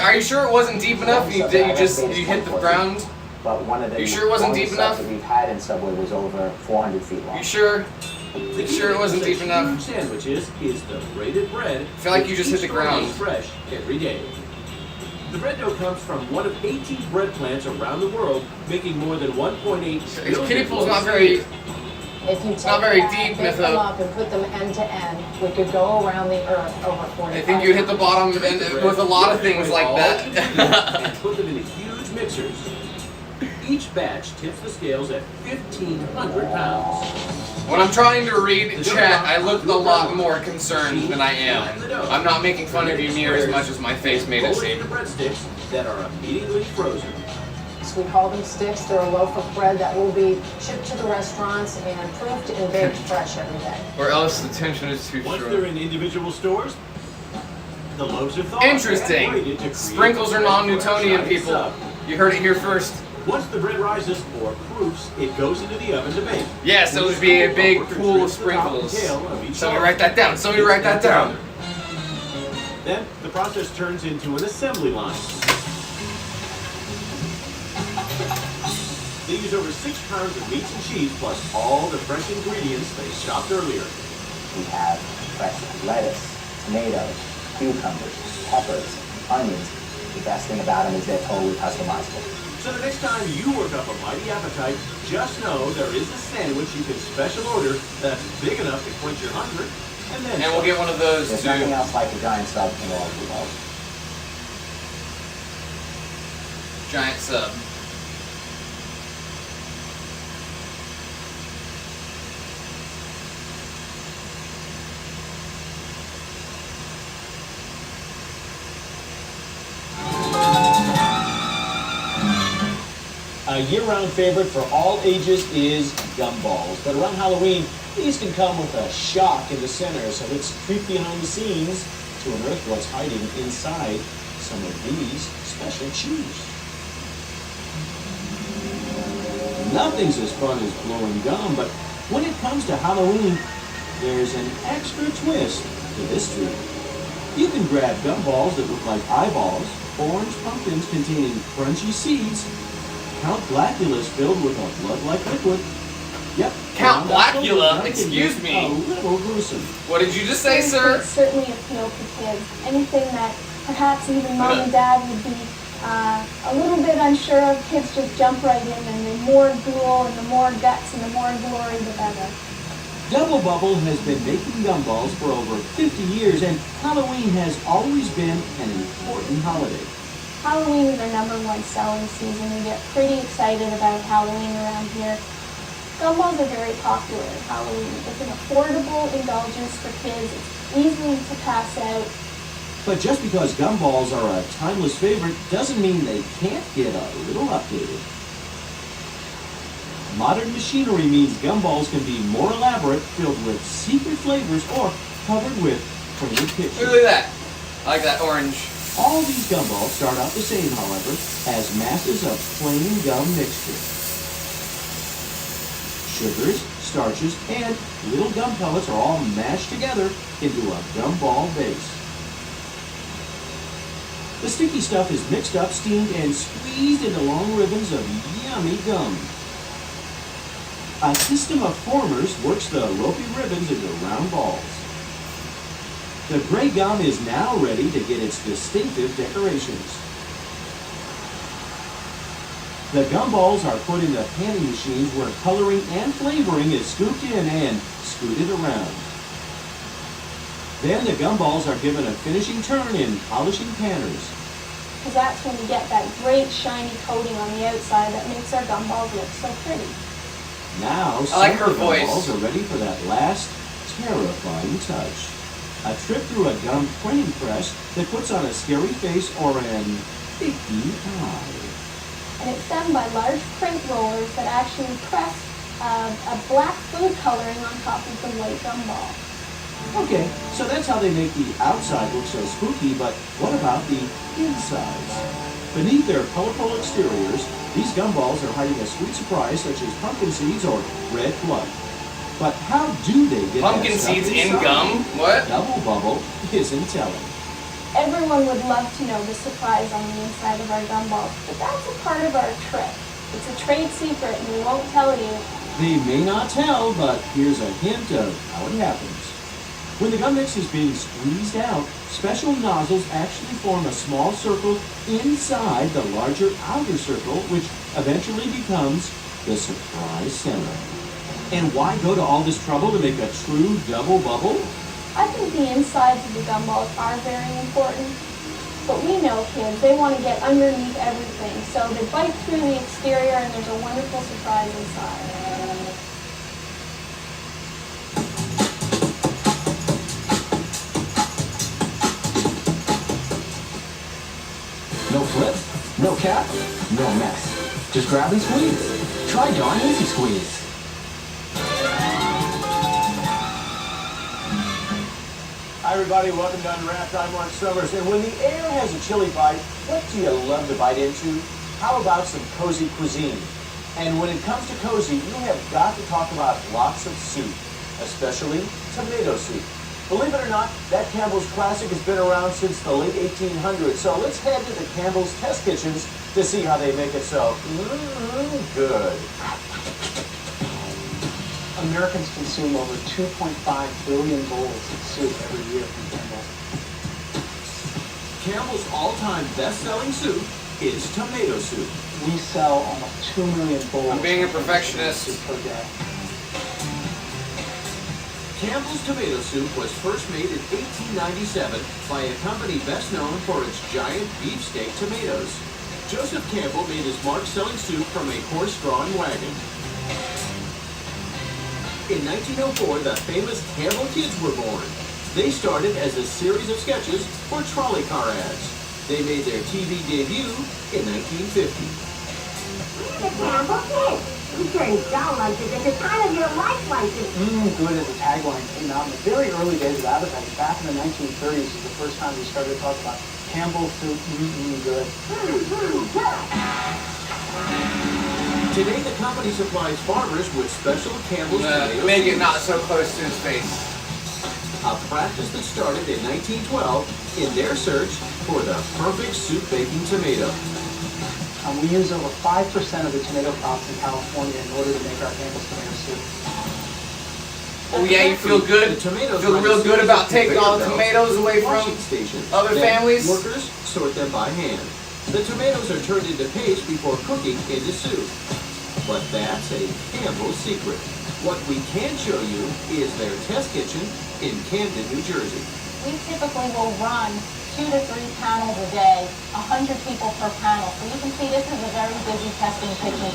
Are you sure it wasn't deep enough? You hit the ground? But one of the You sure it wasn't deep enough? that we've had in Subway was over 400 feet long. You sure? The Sure it wasn't deep enough? Sandwiches is the braided bread. I feel like you just hit the ground. Fresh every day. The bread dough comes from one of 18 bread plants around the world, making more than 1.8 billion. Kiddie pool's not very. If you take Not very that, deep, pick Mytho. them up and put them end to end, we could go around the earth over 45 I think you'd hit the bottom with a lot of things like that. And put them into huge mixers. Each batch tips the scales at 1,500 pounds. When I'm trying to read chat, I look a lot more concerned than I am. I'm not making fun of you near as much as my face made it seem. Breadsticks that are immediately frozen. So we call them sticks. They're a loaf of bread that will be shipped to the restaurants and proofed and baked fresh every day. Or else the tension is too Once short. they're in individual stores, the loaves are thawed. Interesting. Sprinkles are non-Newtonian, people. You heard it here first. Once the bread rises or proofs, it goes into the oven to bake. Yes, it would be a big pool of sprinkles. Somebody write that down. Somebody write that down. Then the process turns into an assembly line. They use over 6 pounds of meats and cheese plus all the fresh ingredients they chopped earlier. We have fresh lettuce, tomatoes, cucumbers, peppers, onions. The best thing about them is they're totally customizable. So the next time you work up a mighty appetite, just know there is a sandwich you can special order that's big enough to quench your hunger and then And we'll get one of those There's too. nothing else like a giant sub in the world. Giant sub. A year-round favorite for all ages is gumballs, but around Halloween, these can come with a shock in the center, so let's creep behind the scenes to unearth what's hiding inside some of these special chews. Nothing's as fun as blowing gum, but when it comes to Halloween, there's an extra twist to this treat. You can grab gumballs that look like eyeballs, orange pumpkins containing crunchy seeds, Count Blackula's filled with a blood-like liquid. Yep. Count Blackula? Excuse me. A little gruesome. What did you just say, sir? It's certainly appeal to kids. Anything that perhaps even mom and dad would be a little bit unsure of, kids just jump right in, and the more drool and the more guts and the more glory, the better. Double Bubble has been making gumballs for over 50 years, and Halloween has always been an important holiday. Halloween is our #1 selling season. We get pretty excited about Halloween around here. Gumballs are very popular at Halloween. It's an affordable indulgence for kids. It's easy to pass out. But just because gumballs are a timeless favorite doesn't mean they can't get a little updated. Modern machinery means gumballs can be more elaborate, filled with secret flavors, or covered with printed pictures. Look at that. I like that orange. All these gumballs start out the same, however, as masses of plain gum mixture. Sugars, starches, and little gum pellets are all mashed together into a gumball base. The sticky stuff is mixed up, steamed, and squeezed into long ribbons of yummy gum. A system of formers works the ropey ribbons into round balls. The gray gum is now ready to get its distinctive decorations. The gumballs are put in the panning machines where coloring and flavoring is scooped in and scooted around. Then the gumballs are given a finishing turn in polishing panners. Because that's when we get that great shiny coating on the outside that makes our gumballs look so pretty. Now, I like her some of the voice. gumballs are ready for that last terrifying touch. A trip through a gum printing press that puts on a scary face or an icky eye. And it's done by large print rollers that actually press a black food coloring on top of the white gumball. Okay, so that's how they make the outside look so spooky, but what about the insides? Beneath their colorful exteriors, these gumballs are hiding a sweet surprise such as pumpkin seeds or red blood. But how do they get Pumpkin that stuff seeds in inside? gum? What? Double Bubble isn't telling. Everyone would love to know the surprise on the inside of our gumballs, but that's a part of our trick. It's a trade secret and we won't tell you. They may not tell, but here's a hint of how it happens. When the gum mix is being squeezed out, special nozzles actually form a small circle inside the larger outer circle, which eventually becomes the surprise center. And why go to all this trouble to make a true double bubble? I think the insides of the gumballs are very important, but we know kids, they want to get underneath everything, so they bite through the exterior and there's a wonderful surprise inside. No flip, no cap, no mess. Just grab and squeeze. Try Dawn Easy Squeeze. Hi everybody, welcome to Unwrapped. I'm Mark Summers. And when the air has a chilly bite, what do you love to bite into? How about some cozy cuisine? And when it comes to cozy, you have got to talk about lots of soup, especially tomato soup. Believe it or not, that Campbell's classic has been around since the late 1800s. So let's head to the Campbell's test kitchens to see how they make it so good. Americans consume over 2.5 billion bowls of soup every year from Campbell's. Campbell's all-time best-selling soup is tomato soup. We sell almost 2 million bowls. I'm being a perfectionist. Per day. Campbell's tomato soup was first made in 1897 by a company best known for its giant beefsteak tomatoes. Joseph Campbell made his mark selling soup from a horse-drawn wagon. In 1904, the famous Campbell kids were born. They started as a series of sketches for trolley car ads. They made their TV debut in 1950. The Campbell kids, featuring doll lunches at the time of your life lunches. Good as a tagline came out in the very early days of advertising. Back in the 1930s was the first time we started to talk about Campbell soup, good. Today, the company supplies farmers with special Campbell's tomatoes. Make it not so close to his face. A practice that started in 1912 in their search for the perfect soup baking tomato. We use over 5% of the tomato crops in California in order to make our Campbell's tomato soup. Oh yeah, you feel good? Feel real good about taking all the tomatoes away from other families? Workers sort them by hand. The tomatoes are turned into paste before cooking into soup. But that's a Campbell's secret. What we can show you is their test kitchen in Camden, New Jersey. We typically will run 2 to 3 panels a day, 100 people per panel. So you can see this is a very busy testing kitchen.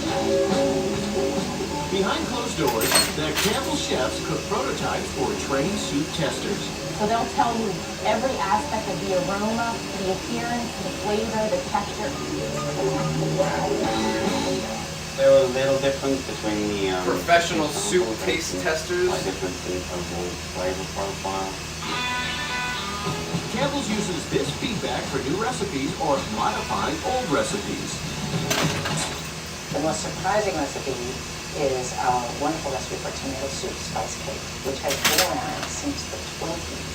Behind closed doors, the Campbell chefs cook prototypes for trained soup testers. So they'll tell you every aspect of the aroma, the appearance, the flavor, the texture. There was a little difference between the professional soup taste testers. Differences of the flavor profile. Campbell's uses this feedback for new recipes or modifying old recipes. The most surprising recipe is our wonderful recipe for tomato soup spice cake, which has been around since the 20s.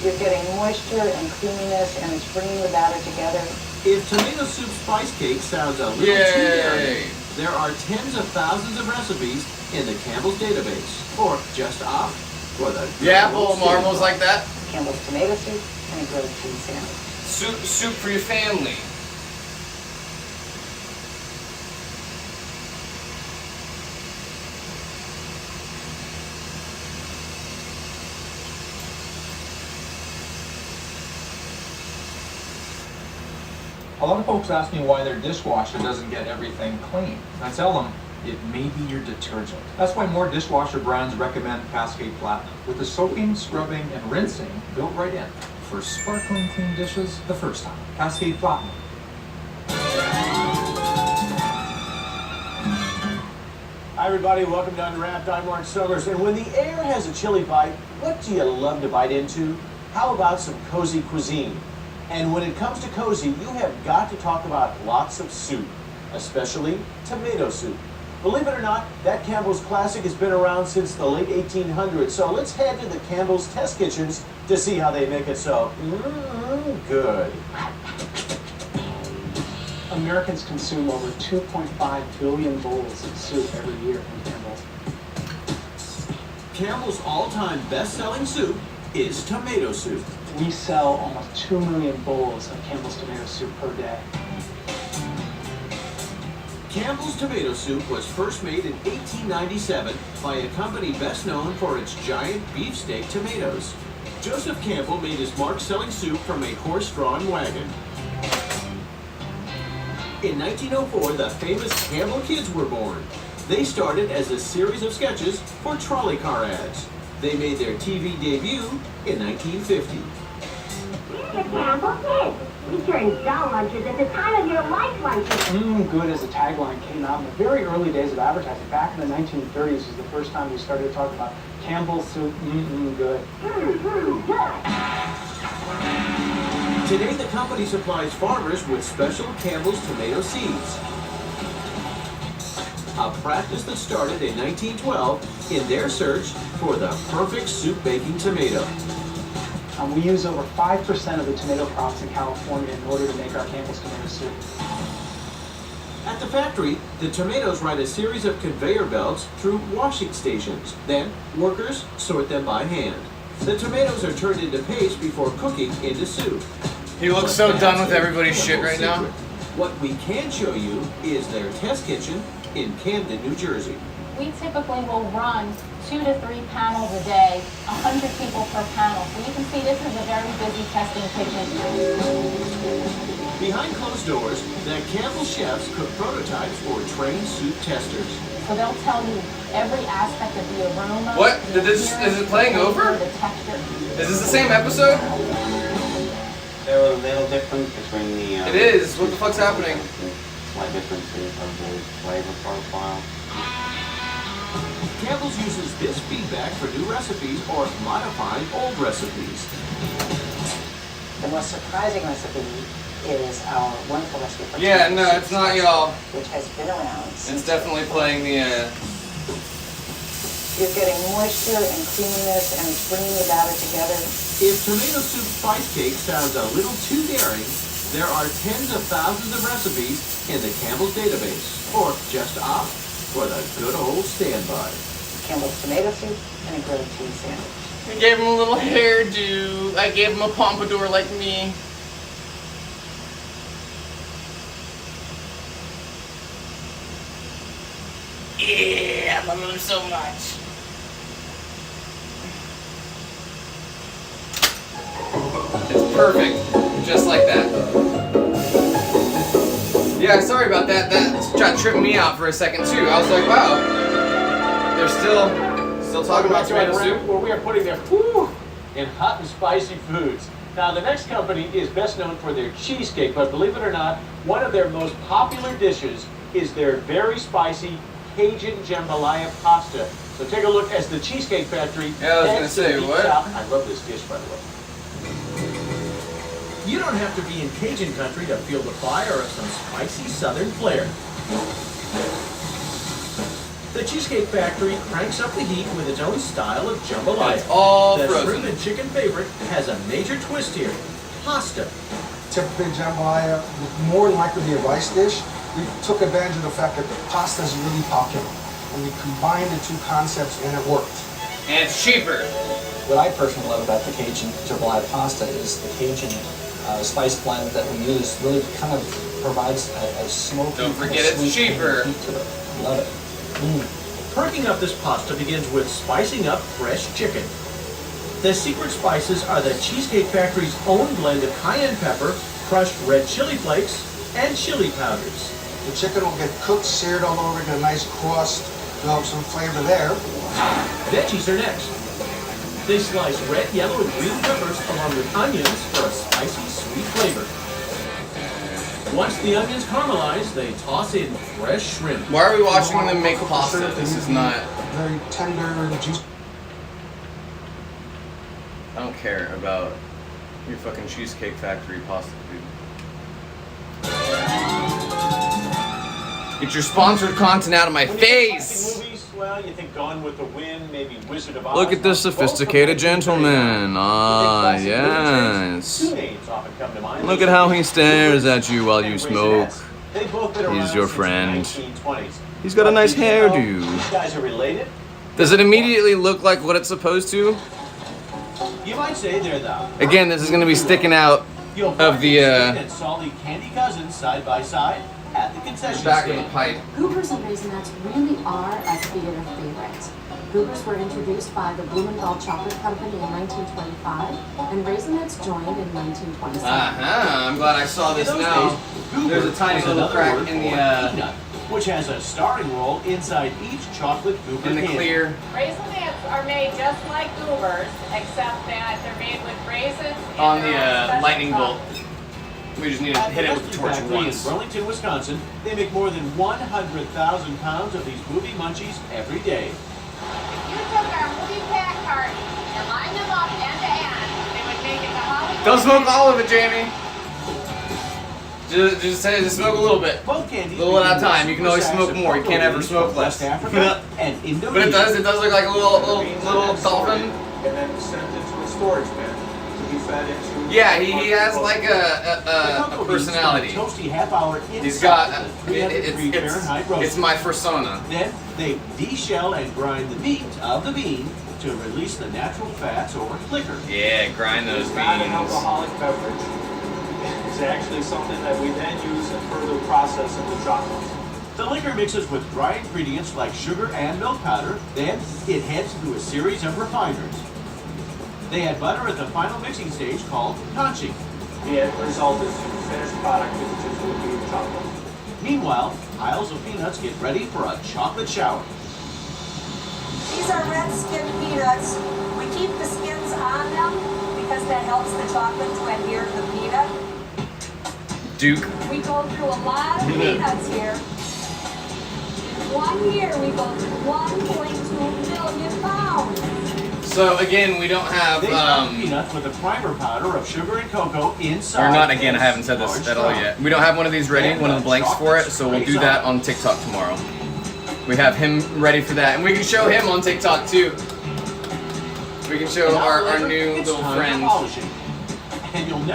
You're getting moisture and creaminess, and it's bringing the batter together. If tomato soup spice cake sounds a little too dirty, there are tens of thousands of recipes in the Campbell's database, or just opt for the bowl of marbles like that. Campbell's tomato soup and a grilled cheese sandwich. Soup for your family. A lot of folks ask me why their dishwasher doesn't get everything clean. I tell them, it may be your detergent. That's why more dishwasher brands recommend Cascade Platinum, with the soaking, scrubbing, and rinsing built right in. For sparkling clean dishes the first time. Cascade Platinum. Hi everybody, welcome to Unwrapped. I'm Mark Summers. And when the air has a chili bite, what do you love to bite into? How about some cozy cuisine? And when it comes to cozy, you have got to talk about lots of soup, especially tomato soup. Believe it or not, that Campbell's classic has been around since the late 1800s. So let's head to the Campbell's test kitchens to see how they make it so good. Americans consume over 2.5 billion bowls of soup every year from Campbell's. Campbell's all-time best-selling soup is tomato soup. We sell almost 2 million bowls of Campbell's tomato soup per day. Campbell's tomato soup was first made in 1897 by a company best known for its giant beefsteak tomatoes. Joseph Campbell made his mark selling soup from a horse-drawn wagon. In 1904, the famous Campbell kids were born. They started as a series of sketches for trolley car ads. They made their TV debut in 1950. The Campbell kids, featuring doll lunches at the time of your life lunches. Good as a tagline came out in the very early days of advertising. Back in the 1930s was the first time we started to talk about Campbell's soup, good. Good. Today, the company supplies farmers with special Campbell's tomato seeds. A practice that started in 1912 in their search for the perfect soup baking tomato. We use over 5% of the tomato crops in California in order to make our Campbell's tomato soup. At the factory, the tomatoes ride a series of conveyor belts through washing stations. Then, workers sort them by hand. The tomatoes are turned into paste before cooking into soup. He looks so done with everybody's shit right now. What we can show you is their test kitchen in Camden, New Jersey. We typically will run 2 to 3 panels a day, 100 people per panel. So you can see this is a very busy testing kitchen. Behind closed doors, the Campbell chefs cook prototypes for trained soup testers. So they'll tell you every aspect of the aroma. What? Is it playing over? The texture. Is this the same episode? There were a little difference between the... It is. What the fuck's happening? Slight differences of the flavor profile. Campbell's uses this feedback for new recipes or modifying old recipes. The most surprising recipe is our wonderful recipe for Yeah, no, it's not y'all. which has been around. It's definitely playing the, You're getting moisture and creaminess, and it's bringing the batter together. If tomato soup spice cake sounds a little too daring, there are tens of thousands of recipes in the Campbell's database. Or just opt for the good old standby. Campbell's tomato soup and a grilled cheese sandwich. I gave him a little hairdo. I gave him a pompadour like me. Yeah, I love him so much. It's perfect, just like that. Yeah, sorry about that. That tripped me out for a second too. I was like, wow, they're still talking about tomato soup. Where we are putting their in hot and spicy foods. Now, the next company is best known for their cheesecake, but believe it or not, one of their most popular dishes is their very spicy Cajun jambalaya pasta. So take a look as the Cheesecake Factory. Yeah, I was gonna say, what? I love this dish, by the way. You don't have to be in Cajun country to feel the fire of some spicy southern flair. The Cheesecake Factory cranks up the heat with its own style of jambalaya. It's all the frozen. shrimp and chicken favorite has a major twist here. Pasta. Typically jambalaya, more than likely be a rice dish. We took advantage of the fact that the pasta is really popular. And we combined the two concepts and it worked. And it's cheaper. What I personally love about the Cajun jambalaya pasta is the Cajun spice blend that we use really kind of provides a smoky, Don't forget kind of it's sweet cheaper. heat to it. Love it. Perking up this pasta begins with spicing up fresh chicken. The secret spices are the Cheesecake Factory's own blend of cayenne pepper, crushed red chili flakes, and chili powders. The chicken will get cooked, seared all over, get a nice crust, develop some flavor there. Veggies are next. They slice red, yellow, and green peppers along with onions for a spicy, sweet flavor. Once the onions caramelize, they toss in fresh shrimp. Why are we watching them make pasta? This is not... Very tender and juicy. I don't care about your fucking Cheesecake Factory pasta, dude. Get your sponsored content out of my face! Movies, well, you think Gone with the Wind, maybe Wizard of Oz. Look at this sophisticated gentleman. Ah, yes. Two names often come to mind. Look at how he stares at you while you And smoke. They've both been He's around your since friend. the 1920s. He's got a nice Did you know hairdo. These guys are related? Does it immediately look like what it's supposed to? You might say they're the Again, this is going to be sticking out of the sweet and salty candy cousins side by side at the concession back of stand. the pipe. Goobers and Raisinets really are a theater favorite. Goobers were introduced by the Blumenthal Chocolate Company in 1925, and Raisinets joined in 1927. I'm glad I saw this now. There's a tiny little crack in the peanut, which has a starring role inside each chocolate goober in the candy. clear. Raisinets are made just like Goobers, except that they're made with raisins On the lightning bolt. We just need to At hit it the with the Western torch Factory once. in Burlington, Wisconsin, they make more than 100,000 pounds of these movie munchies every day. If you took our movie pack cartons and lined them up end to end, they would make it to Hollywood. Don't smoke all of it, Jamie. Just smoke a little bit. Both candies A little at a time. You can always smoke more. You can't ever smoke less. West Africa and Indonesia. But it does look like a little dolphin. And then sent into a storage bin to be fed into. Yeah, he has like a personality. Toasty half hour He's got Fahrenheit it's my persona. Then they de-shell and grind the meat of the bean to release the natural fats or liquor. Yeah, grind those It's not an beans. alcoholic beverage. It's actually something that we then use and further process into chocolate. The liquor mixes with dry ingredients like sugar and milk powder, then it heads through a series of refiners. They add butter at the final mixing stage called conching. The end result is a finished product which is going to be chocolate. Meanwhile, piles of peanuts get ready for a chocolate shower. These are red skin peanuts. We keep the skins on them because that helps the chocolate to adhere to the peanut. Duke. We go through a lot of peanuts here. In 1 year, we go through 1.2 million pounds. So again, we don't have peanuts with a primer powder of sugar and cocoa inside. or not again, I haven't said this at all yet. We don't have one of these ready, one of the blanks for it, so we'll do that on TikTok tomorrow. We have him ready for that, and we can show him on TikTok too. We can show our new little friend,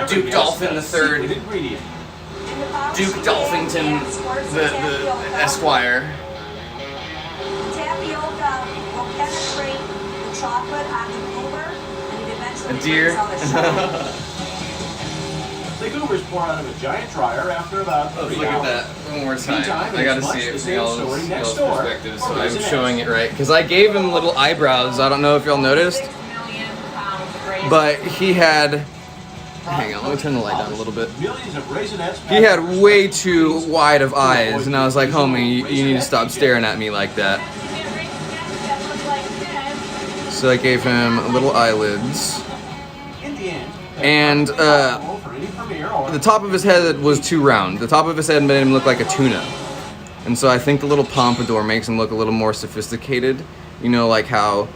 Duke Dolphin III, Duke Dolphington, the Esquire. Tapioca will penetrate the chocolate on the goober, and it eventually A deer. brings out the chocolate. The goobers pour out of a giant dryer after about 3 Look at hours. that one more time. Meantime, I gotta it's see much it the from same y'all's story next door. perspective, so For I'm Raisin showing X. it right. Because I gave him little eyebrows. I don't know if y'all noticed, but he had. Hang on, let me turn the light down a little bit. Millions of Raisinets He had way too wide of eyes, and I was like, homie, you need to stop staring at me like that. So I gave him little eyelids. And the top of his head was too round. The top of his head made him look like a tuna. And so I think the little pompadour makes him look a little more sophisticated. You know, like how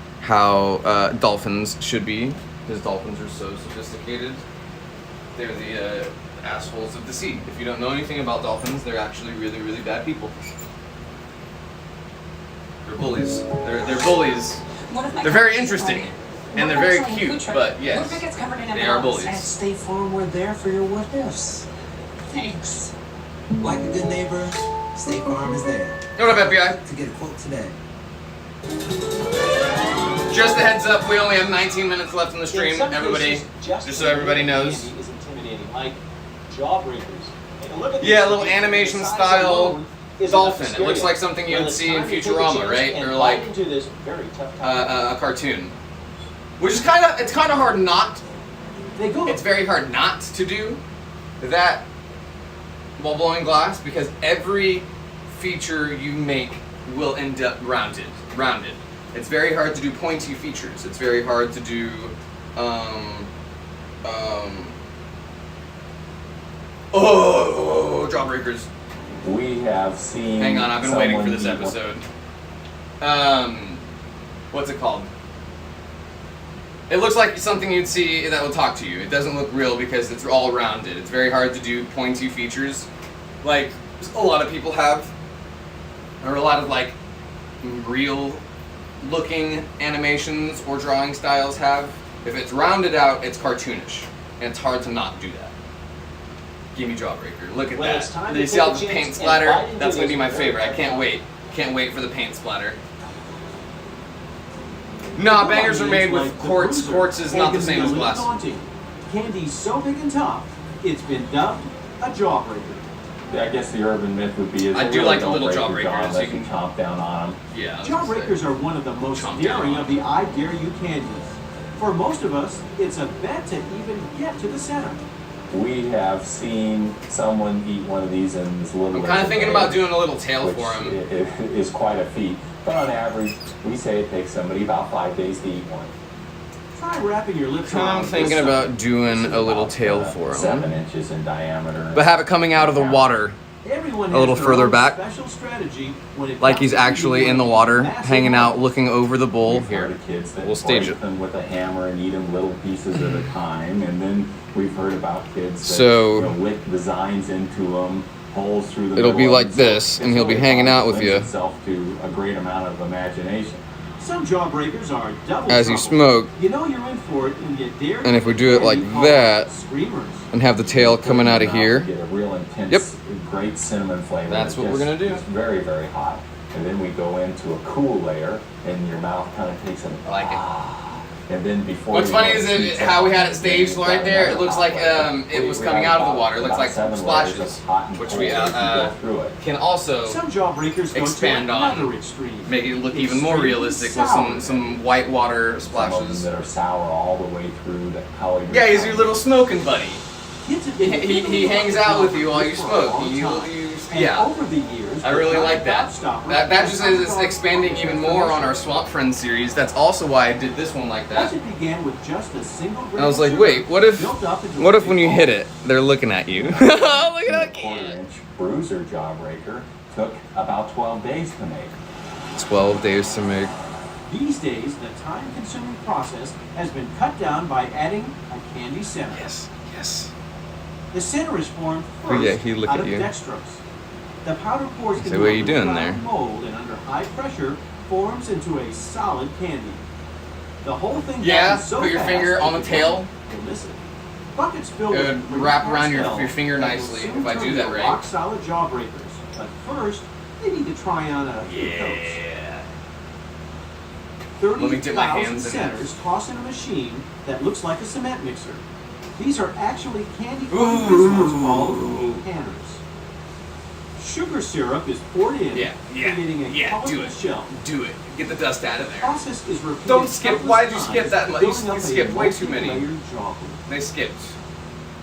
dolphins should be. Because dolphins are so sophisticated. They're the assholes of the sea. If you don't know anything about dolphins, they're actually really, really bad people. They're bullies. They're bullies. They're very interesting. And they're very cute, but yes, they are bullies. At State Farm, we're there for your what ifs. Thanks. Like a good neighbor, State Farm is there. What up, FBI? To get a quote today. Just a heads up, we only have 19 minutes left in the stream, everybody. Just so everybody knows. Is intimidating, like jawbreakers. Take a look at Yeah, a these. little animation The size style alone is dolphin. enough It to looks scare like you. something you By would the see in time you take a Futurama, chance right? and Or bite like into this very tough topic. a cartoon. Which is it's kind of hard not. It's very hard not to do that while blowing glass, because every feature you make will end up rounded. It's very hard to do pointy features. It's very hard to do jawbreakers. We have seen. Hang on, I've been waiting for this someone episode. What's it called? It looks like something you'd see that will talk to you. It doesn't look real because it's all rounded. It's very hard to do pointy features, like a lot of people have, or a lot of like real looking animations or drawing styles have. If it's rounded out, it's cartoonish, and it's hard to not do that. Give me Jawbreaker. Look at Well, it's time that. to You see take all a the chance paint and splatter? bite into That's gonna be this my very favorite. I tough can't topic. wait. Can't wait for the paint splatter. Nah, bangers are made with quartz. Quartz is not the same as glass. Candy's so big and tough, it's been dubbed a jawbreaker. I guess the urban myth would be is I they do really like the don't little break your jawbreakers, jaw unless you you can- chomp down on them. Yeah. I was gonna say. Jawbreakers are one of the most daring of the I Dare You candies. For most of us, it's a bet to even get to the center. We have seen someone eat one of these in as little I'm as kind of a thinking day, about doing a little tail which for him. is quite a feat. But on average, we say it takes somebody about 5 days to eat one. Try wrapping your lips I'm around thinking this about doing a little tail for 7 him, inches in diameter. but have it coming out of the water. Everyone A little has their further own back, special strategy when it like comes he's to actually eating in the one of water, these massive hanging out, items. looking over the bowl. We've Here, heard of kids that we'll stage break it. them with a hammer and eat them little pieces at a time, and then we've heard about kids that So- lick designs into them, holes through the It'll be middle, like this, and he'll be hanging out with you. lends itself to a great amount of imagination. Some jawbreakers are double As you trouble. smoke, You know you're in for it when you dare. and if we do it like you call that, screamers. and have the tail coming out of here, Get a real intense, Yep. great cinnamon flavor. That's that what we're just gonna do. is very, very hot. And then we go into a cool layer, and your mouth kind of takes an I like it. And then before What's funny is how we had it staged right there. It looks like it was coming out of the water. It looks like splashes, which we can also expand on, make it look even more realistic with some white water splashes. That are sour all the way through the color. Yeah, he's your little smoking buddy. He hangs out with you while you smoke. Yeah, over the years, I really like that. That just is expanding even more on our Swamp Friends series. That's also why I did this one like that. It began with just a single I was like, wait, what if when you hit it, they're looking at you? Look at that kid. 1/4-inch bruiser jawbreaker took about 12 days to make. 12 days to make. These days, the time-consuming process has been cut down by adding a candy center. Yes. The center is formed first look out at of you. dextrose. The powder pours So what are you doing there? mold and under high pressure forms into a solid candy. The whole thing Yeah, happens so put your fast finger on that the tail. you'll miss it. Buckets filled It with would green wrap around your pastel finger that will nicely soon if I turn do to that right. Rock solid jawbreakers. But first, they need to try on a few coats. 30,000 Let me dip my hands in it. centers toss in a machine that looks like a cement mixer. These are actually candy-coated crystals called canners. Sugar syrup is poured in, creating a colorful shell. Do it. Get the dust out of there. Process is repeated. Don't skip. Why did you skip that much? You building up a skipped way too many. multi-layered jaw. They skipped.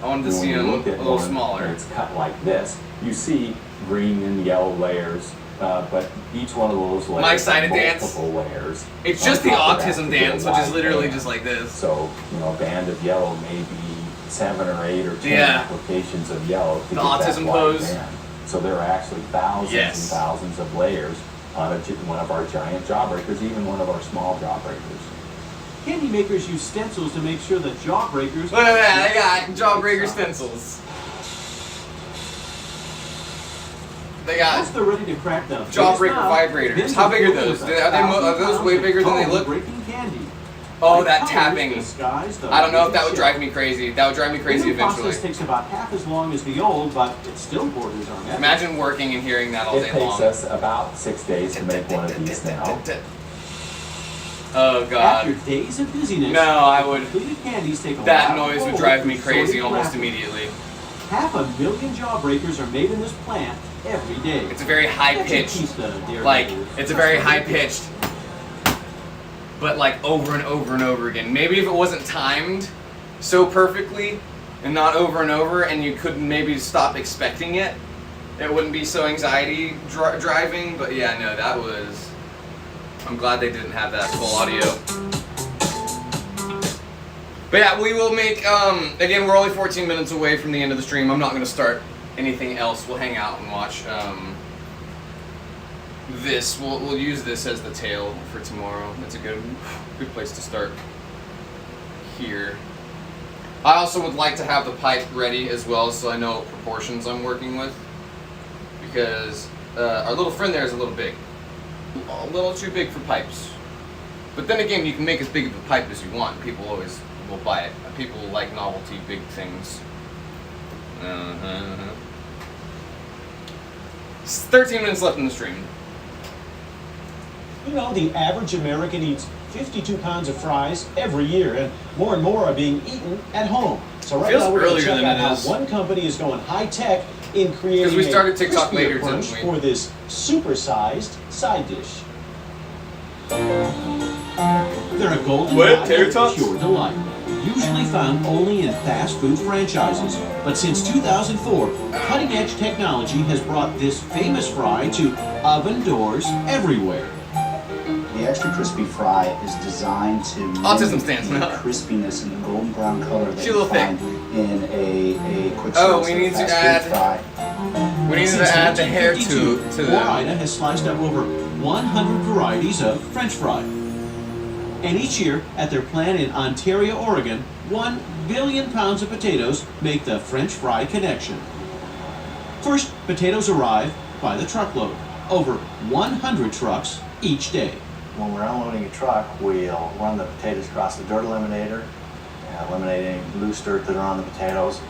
I wanted to And see when you them look a at little one smaller. and it's cut like this, you see green and yellow layers, but each one of those layers My excited have dance. multiple layers. It's on just the top of that autism to get a dance, which is wide literally band. just like this. So, a band of yellow may be 7 or 8 or 10 Yeah. applications of yellow to The get that autism wide pose. band. So there are actually thousands and thousands of layers on one of our giant jawbreakers, even one of our small jawbreakers. Candy makers use stencils to make sure that jawbreakers. Look at that, they got jawbreaker stencils. They got Once they're ready to crack the jawbreaker vibrators. How big are those? Are those way bigger than they look? Breaking candy. Oh, that tapping. I don't know if that would drive me crazy. That would drive me crazy The new eventually. process takes about half as long as the old, but it still borders on that. Imagine working and hearing that all It day takes long. us about 6 days to make one of these now. Oh God. After days of busyness, No, I would. completed candies take a That while to noise would roll drive me through crazy sorting almost rapidly. immediately. 500,000 jawbreakers are made in this plant every day. It's a very high pitched, it's a very high pitched, but like over and over and over again. Maybe if it wasn't timed so perfectly and not over and over, and you could maybe stop expecting it, it wouldn't be so anxiety driving. But yeah, no, that was. I'm glad they didn't have that full audio. But yeah, we will make, again, we're only 14 minutes away from the end of the stream. I'm not going to start anything else. We'll hang out and watch this. We'll use this as the tail for tomorrow. That's a good place to start here. I also would like to have the pipe ready as well, so I know what proportions I'm working with. Because our little friend there is a little big. A little too big for pipes. But then again, you can make as big of a pipe as you want. People always will buy it. People like novelty big things. 13 minutes left in the stream. You know, the average American eats 52 pounds of fries every year, and more are being eaten at home. So right Feels now we're going to earlier check than out it how is. one company is going high-tech in creating we started a TikTok crispier later, punch didn't we? for this super-sized side dish. They're a golden What? nugget Tater of tots? pure delight. Usually found only in fast food franchises, but since 2004, cutting-edge technology has brought this famous fry to oven doors everywhere. The extra crispy fry is designed to Autism mimic stands the now. crispiness and the golden brown color that She's a you little thick. find in a quick Oh, service we need to fast add- food fry. We need to Since add the hair 1952, to them. Florida has sliced up over 100 varieties of French fry. And each year, at their plant in Ontario, Oregon, 1 billion pounds of potatoes make the French fry connection. First, potatoes arrive by the truckload. Over 100 trucks each day. When we're unloading a truck, we'll run the potatoes across the dirt eliminator, eliminate any loose dirt that are on the potatoes.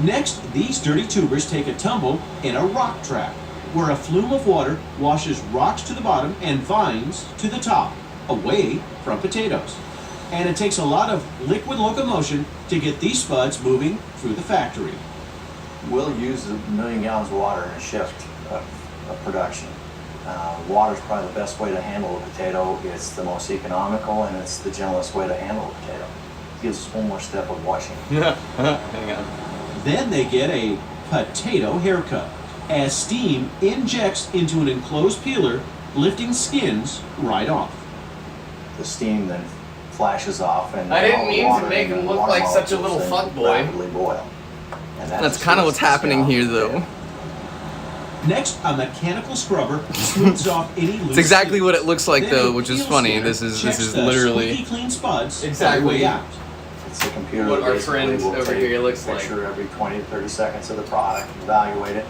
Next, these dirty tubers take a tumble in a rock trap, where a flume of water washes rocks to the bottom and vines to the top. away from potatoes. And it takes a lot of liquid locomotion to get these spuds moving through the factory. We'll use 1 million gallons of water in a shift of production. Water is probably the best way to handle a potato. It's the most economical and it's the gentlest way to handle a potato. It gives us one more step of washing. Hang on. Then they get a potato haircut as steam injects into an enclosed peeler, lifting skins right off. The steam then flashes off and I didn't all the mean water to make and him the look water like such a little molecules then fuckboy. rapidly boil. And That's kind of what's happening here, though. Next, a mechanical scrubber smooths off any loose It's exactly skin. what it looks like, Then though, a which is peel funny. scanner This is checks the literally squeaky clean spuds exactly on the way out. It's a computer what that our basically friend will over take here looks a like. picture every 20 to 30 seconds of the product, evaluate it.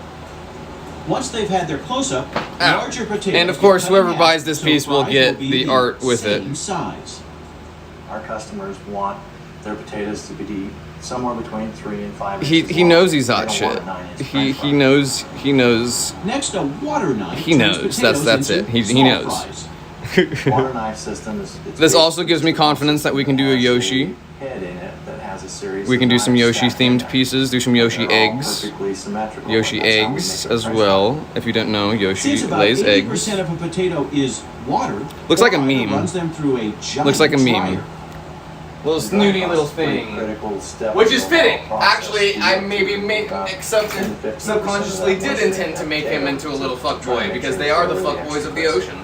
Once they've had their close-up, larger potatoes. And of course, get cut in whoever half, buys this so piece will fries get be the art with it. same size. Our customers want their potatoes to be somewhere between 3 and 5 He inches he long. knows he's They hot don't shit. want a 9-inch He french fry. knows. Next, a water knife. He turns knows. potatoes That's into it. He small knows. fries. Water knife system is. it's This also basically gives me just a confidence that we can do a Yoshi. head in it that has a series We of can do some knives Yoshi stacked in themed there. pieces. Do some Yoshi They're all eggs. perfectly symmetrical, Yoshi and that's how we eggs make a as fresh well. If you don't know, Yoshi Since about lays 80% eggs. of a potato is water, Looks like a water meme. runs them through a giant Looks like a meme. dryer. Little snooty little thing. Which is fitting. Actually, I maybe subconsciously did intend to make him into a little fuckboy because they are the fuckboys of the ocean.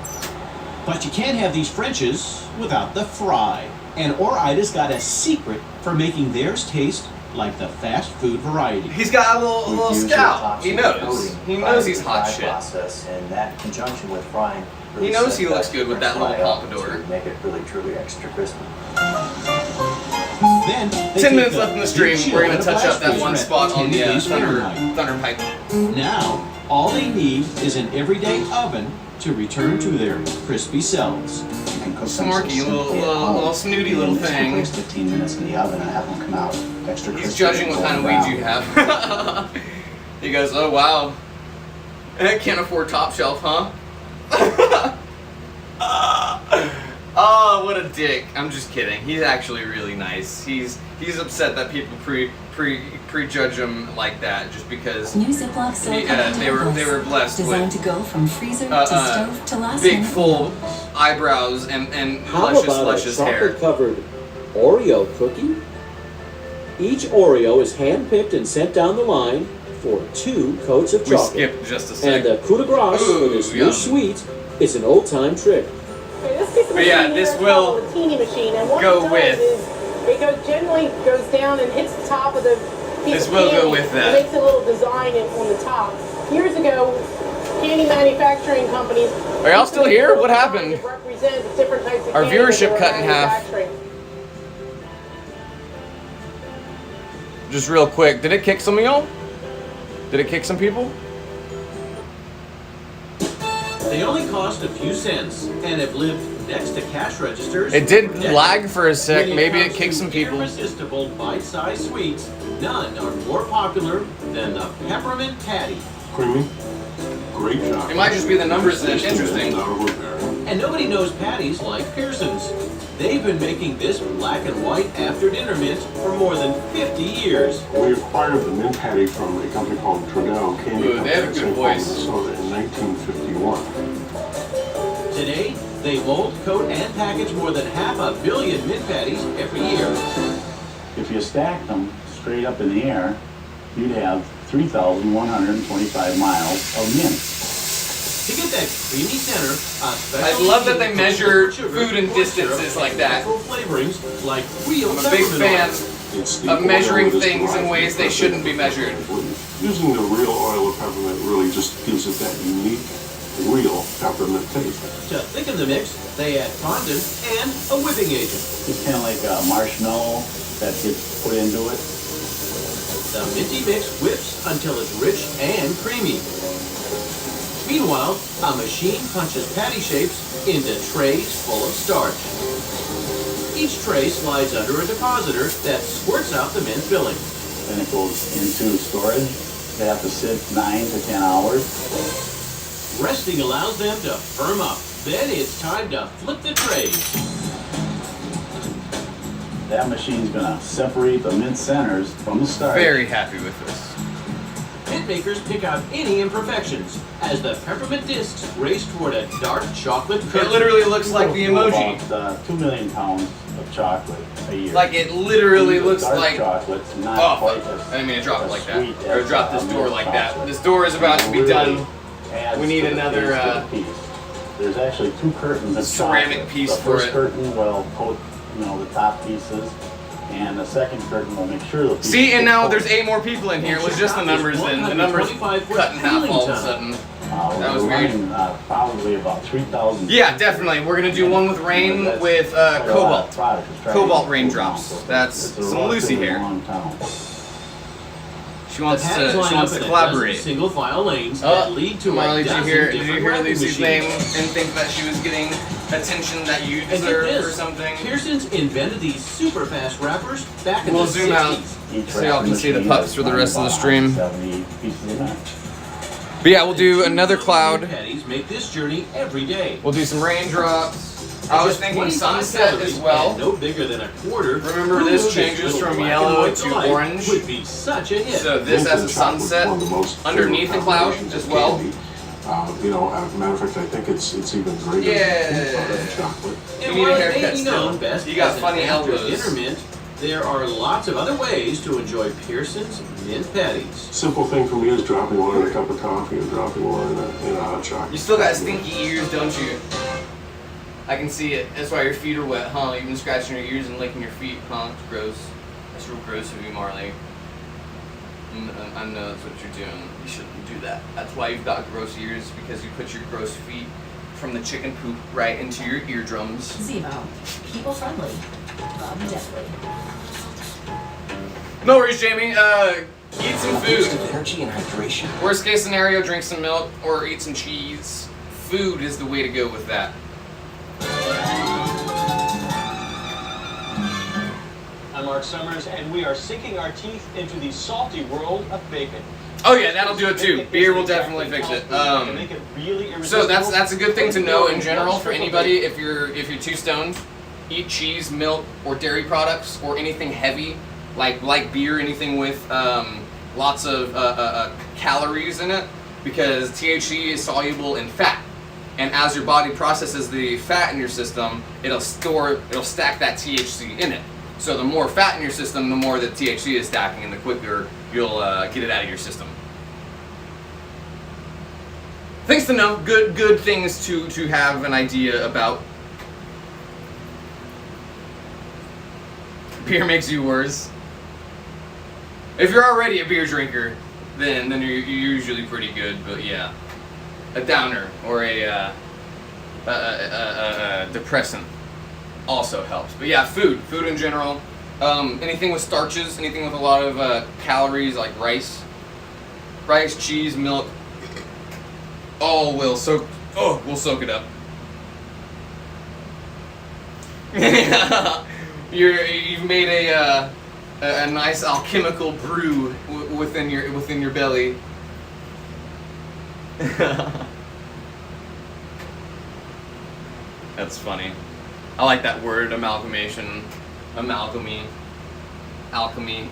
But you can't have these Frenches without the fry. And Ore-Ida's got a secret for making theirs taste like the fast food variety. He's got a little scout. He knows. He knows he's hot shit. Process, and that conjunction with frying. He knows he looks good with that little pompadour. To make it really truly extra crispy. Then 10 minutes left in the stream. We're gonna touch up that one spot on the thunder pipe. Now, all they need is an everyday oven to return to their crispy selves. You can cook Smarky, little snooty little thing. Place 15 minutes in the oven and have them come out extra crispy. He's judging what kind of weed you have. He goes, oh wow. I can't afford top shelf, huh? Oh, what a dick. I'm just kidding. He's actually really nice. He's upset that people prejudge him like that just because New Ziploc silicone they were blessed designed with to go from freezer to stove to last big minute. full eyebrows and How about luscious a hair. chocolate-covered Oreo cookie? Each Oreo is hand-picked and sent down the line for 2 coats of We chocolate. skipped just a sec. And the coup de grace for this new yum. sweet is an old-time trick. But yeah, this will teeny machine, and what go it does with. is it generally goes down and hits the top of the piece This of will candy go with that. and makes a little design on the top. Years ago, candy manufacturing companies. Are y'all still here? What happened? Represent the different types of Our candy that viewership they were cut in half. manufacturing. Just real quick, did it kick some of y'all? Did it kick some people? They only cost a few cents and have lived next to cash registers. It did for decades. lag for a sec. When Maybe it comes kicked to some people. Irresistible bite-sized sweets, none are more popular than the peppermint patty. Creamy, great chocolate. It might just be the numbers that interesting. And nobody knows patties like Pearson's. They've been making this black and white after dinner mint for more than 50 years. We acquired the mint patty from a company called Trudell Candy Ooh, they have a Company in good St. Paul, voice. Minnesota in 1951. Today, they mold, coat, and package more than 500 million mint patties every year. If you stacked them straight up in the air, you'd have 3,125 miles of mint. To get that creamy center, I love that they measure food and distances like that. Flavorings like real I'm a big fan of measuring things in ways they shouldn't be measured. Using the real oil of peppermint really just gives it that unique, real peppermint taste. To thicken the mix, they add fondant and a whipping agent. It's kind of like a marshmallow that gets put into it. The minty mix whips until it's rich and creamy. Meanwhile, a machine punches patty shapes into trays full of starch. Each tray slides under a depositor that squirts out the mint filling. Then it goes into storage. They have to sit 9 to 10 hours. Resting allows them to firm up, Then it's time to flip the tray. That machine's gonna separate the mint centers from the starch. Very happy with this. Hit makers pick out any imperfections as the peppermint discs race toward a dark chocolate curtain. It literally looks like the emoji. About 2 million pounds of chocolate a year. Like it literally looks Dark like. chocolate's not quite as, I didn't mean to drop it like that. sweet Or as, drop this door milk like that. chocolate. This door is about to be Really done. adds We need to the another taste of the piece. There's actually 2 curtains of ceramic chocolate. piece the for first it. curtain will coat, the top pieces, and the second curtain will make sure the pieces See, and get now coated. there's 8 more people in here. It was just the numbers then. The numbers cut in half all of a sudden. That was we're weird. running, probably about 3,000. Yeah, definitely. We're gonna do one with rain with cobalt raindrops. That's some Lucy here. She wants to collaborate. Single file lanes that lead to Marley, a dozen did you different hear wrapping Lucy's machines. name and think that she was getting attention that you And get deserve this, or something? Pearson's invented these super fast wrappers back in We'll the zoom 60s. out so y'all can see the pups for the rest of the stream. 70 pieces of that. But yeah, we'll do another cloud. Patties make this journey every day. We'll do some raindrops. I was thinking sunset as well. No bigger than a quarter. Remember, this changes from yellow to orange. Would be such a hit. So this as a sunset underneath the cloud as well. As a matter of fact, I think it's even greater than chocolate. You need a haircut still. Best You got as an funny after elbows. Intermint, there are lots of other ways to enjoy Pearson's mint patties. Simple thing for me is dropping one in a cup of coffee and dropping one in a hot chocolate. You still got stinky ears, don't you? I can see it. That's why your feet are wet, huh? You've been scratching your ears and licking your feet, huh? It's gross. That's real gross of you, Marley. I know that's what you're doing. You shouldn't do that. That's why you've got gross ears, because you put your gross feet from the chicken poop right into your eardrums. Zemo. People friendly. Love deathly. No worries, Jamie. Eat some food. Energy and hydration. Worst case scenario, drink some milk or eat some cheese. Food is the way to go with that. I'm Mark Summers, and we are sinking our teeth into the salty world of bacon. Oh yeah, that'll do it too. Beer will definitely fix it. So that's a good thing to know in general for anybody. If you're too stoned, eat cheese, milk, or dairy products, or anything heavy like beer, anything with lots of calories in it, because THC is soluble in fat. And as your body processes the fat in your system, it'll stack that THC in it. So the more fat in your system, the more the THC is stacking, and the quicker you'll get it out of your system. Things to know, good things to have an idea about. Beer makes you worse. If you're already a beer drinker, then you're usually pretty good. But yeah, a downer or a depressant also helps. But yeah, food in general. Anything with starches, anything with a lot of calories, like rice, cheese, milk. We'll soak it up. You've made a nice alchemical brew within your belly. That's funny. I like that word, amalgamation, alchemy,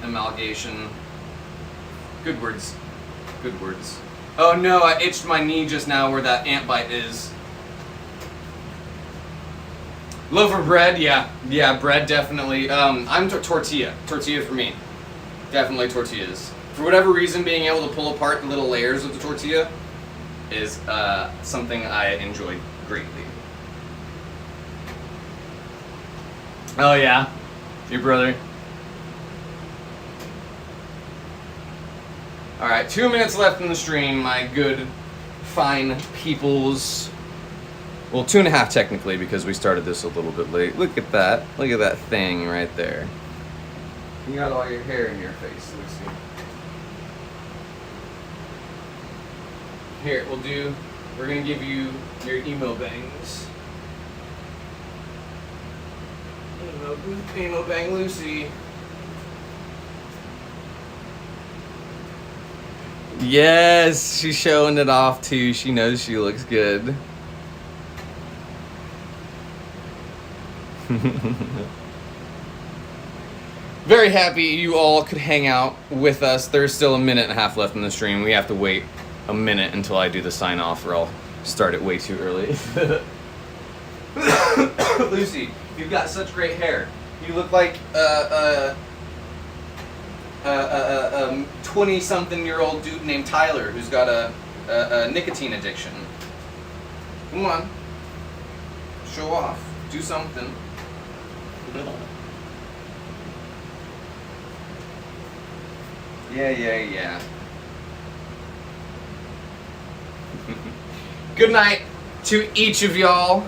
amalgamation. Good words. Oh no, I itched my knee just now where that ant bite is. Loaf of bread, yeah, bread definitely. I'm tortilla for me. Definitely tortillas. For whatever reason, being able to pull apart the little layers of the tortilla is something I enjoy greatly. Oh yeah, your brother. Alright, 2 minutes left in the stream, my good, fine peoples. Well, 2.5 technically, because we started this a little bit late. Look at that thing right there. You got all your hair in your face, Lucy. Here, we're gonna give you your emo bangs. Emo bang Lucy. Yes, she's showing it off too. She knows she looks good. Very happy you all could hang out with us. There's still a minute and a half left in the stream. We have to wait a minute until I do the sign off, or I'll start it way too early. Lucy, you've got such great hair. You look like a 20-something-year-old dude named Tyler who's got a nicotine addiction. Come on. Show off. Do something. Yeah. Good night to each of y'all.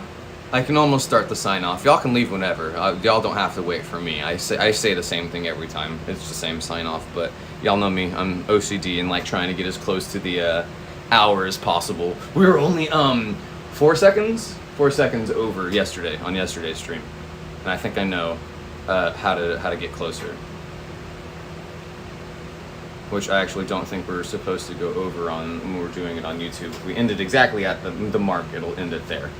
I can almost start the sign off. Y'all can leave whenever. Y'all don't have to wait for me. I say the same thing every time. It's the same sign off, but y'all know me. I'm OCD and like trying to get as close to the hour as possible. We were only 4 seconds over yesterday on yesterday's stream, and I think I know how to get closer. Which I actually don't think we're supposed to go over on when we're doing it on YouTube. If we ended exactly at the mark, it'll end it there.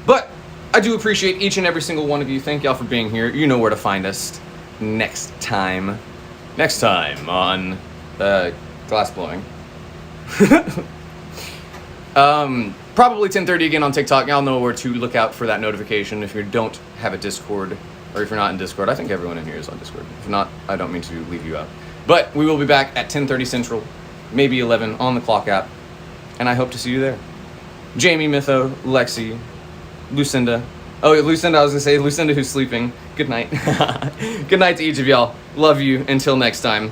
But I do appreciate each and every single one of you. Thank y'all for being here. You know where to find us next time. Next time on Glass Blowing. Probably 10:30 again on TikTok. Y'all know where to look out for that notification. If you don't have a Discord, or if you're not in Discord, I think everyone in here is on Discord. If not, I don't mean to leave you out. But we will be back at 10:30 Central, maybe 11 on the clock app, and I hope to see you there. Jamie, Mytho, Lexi, Lucinda. Oh, Lucinda, I was gonna say Lucinda who's sleeping. Good night. Good night to each of y'all. Love you. Until next time.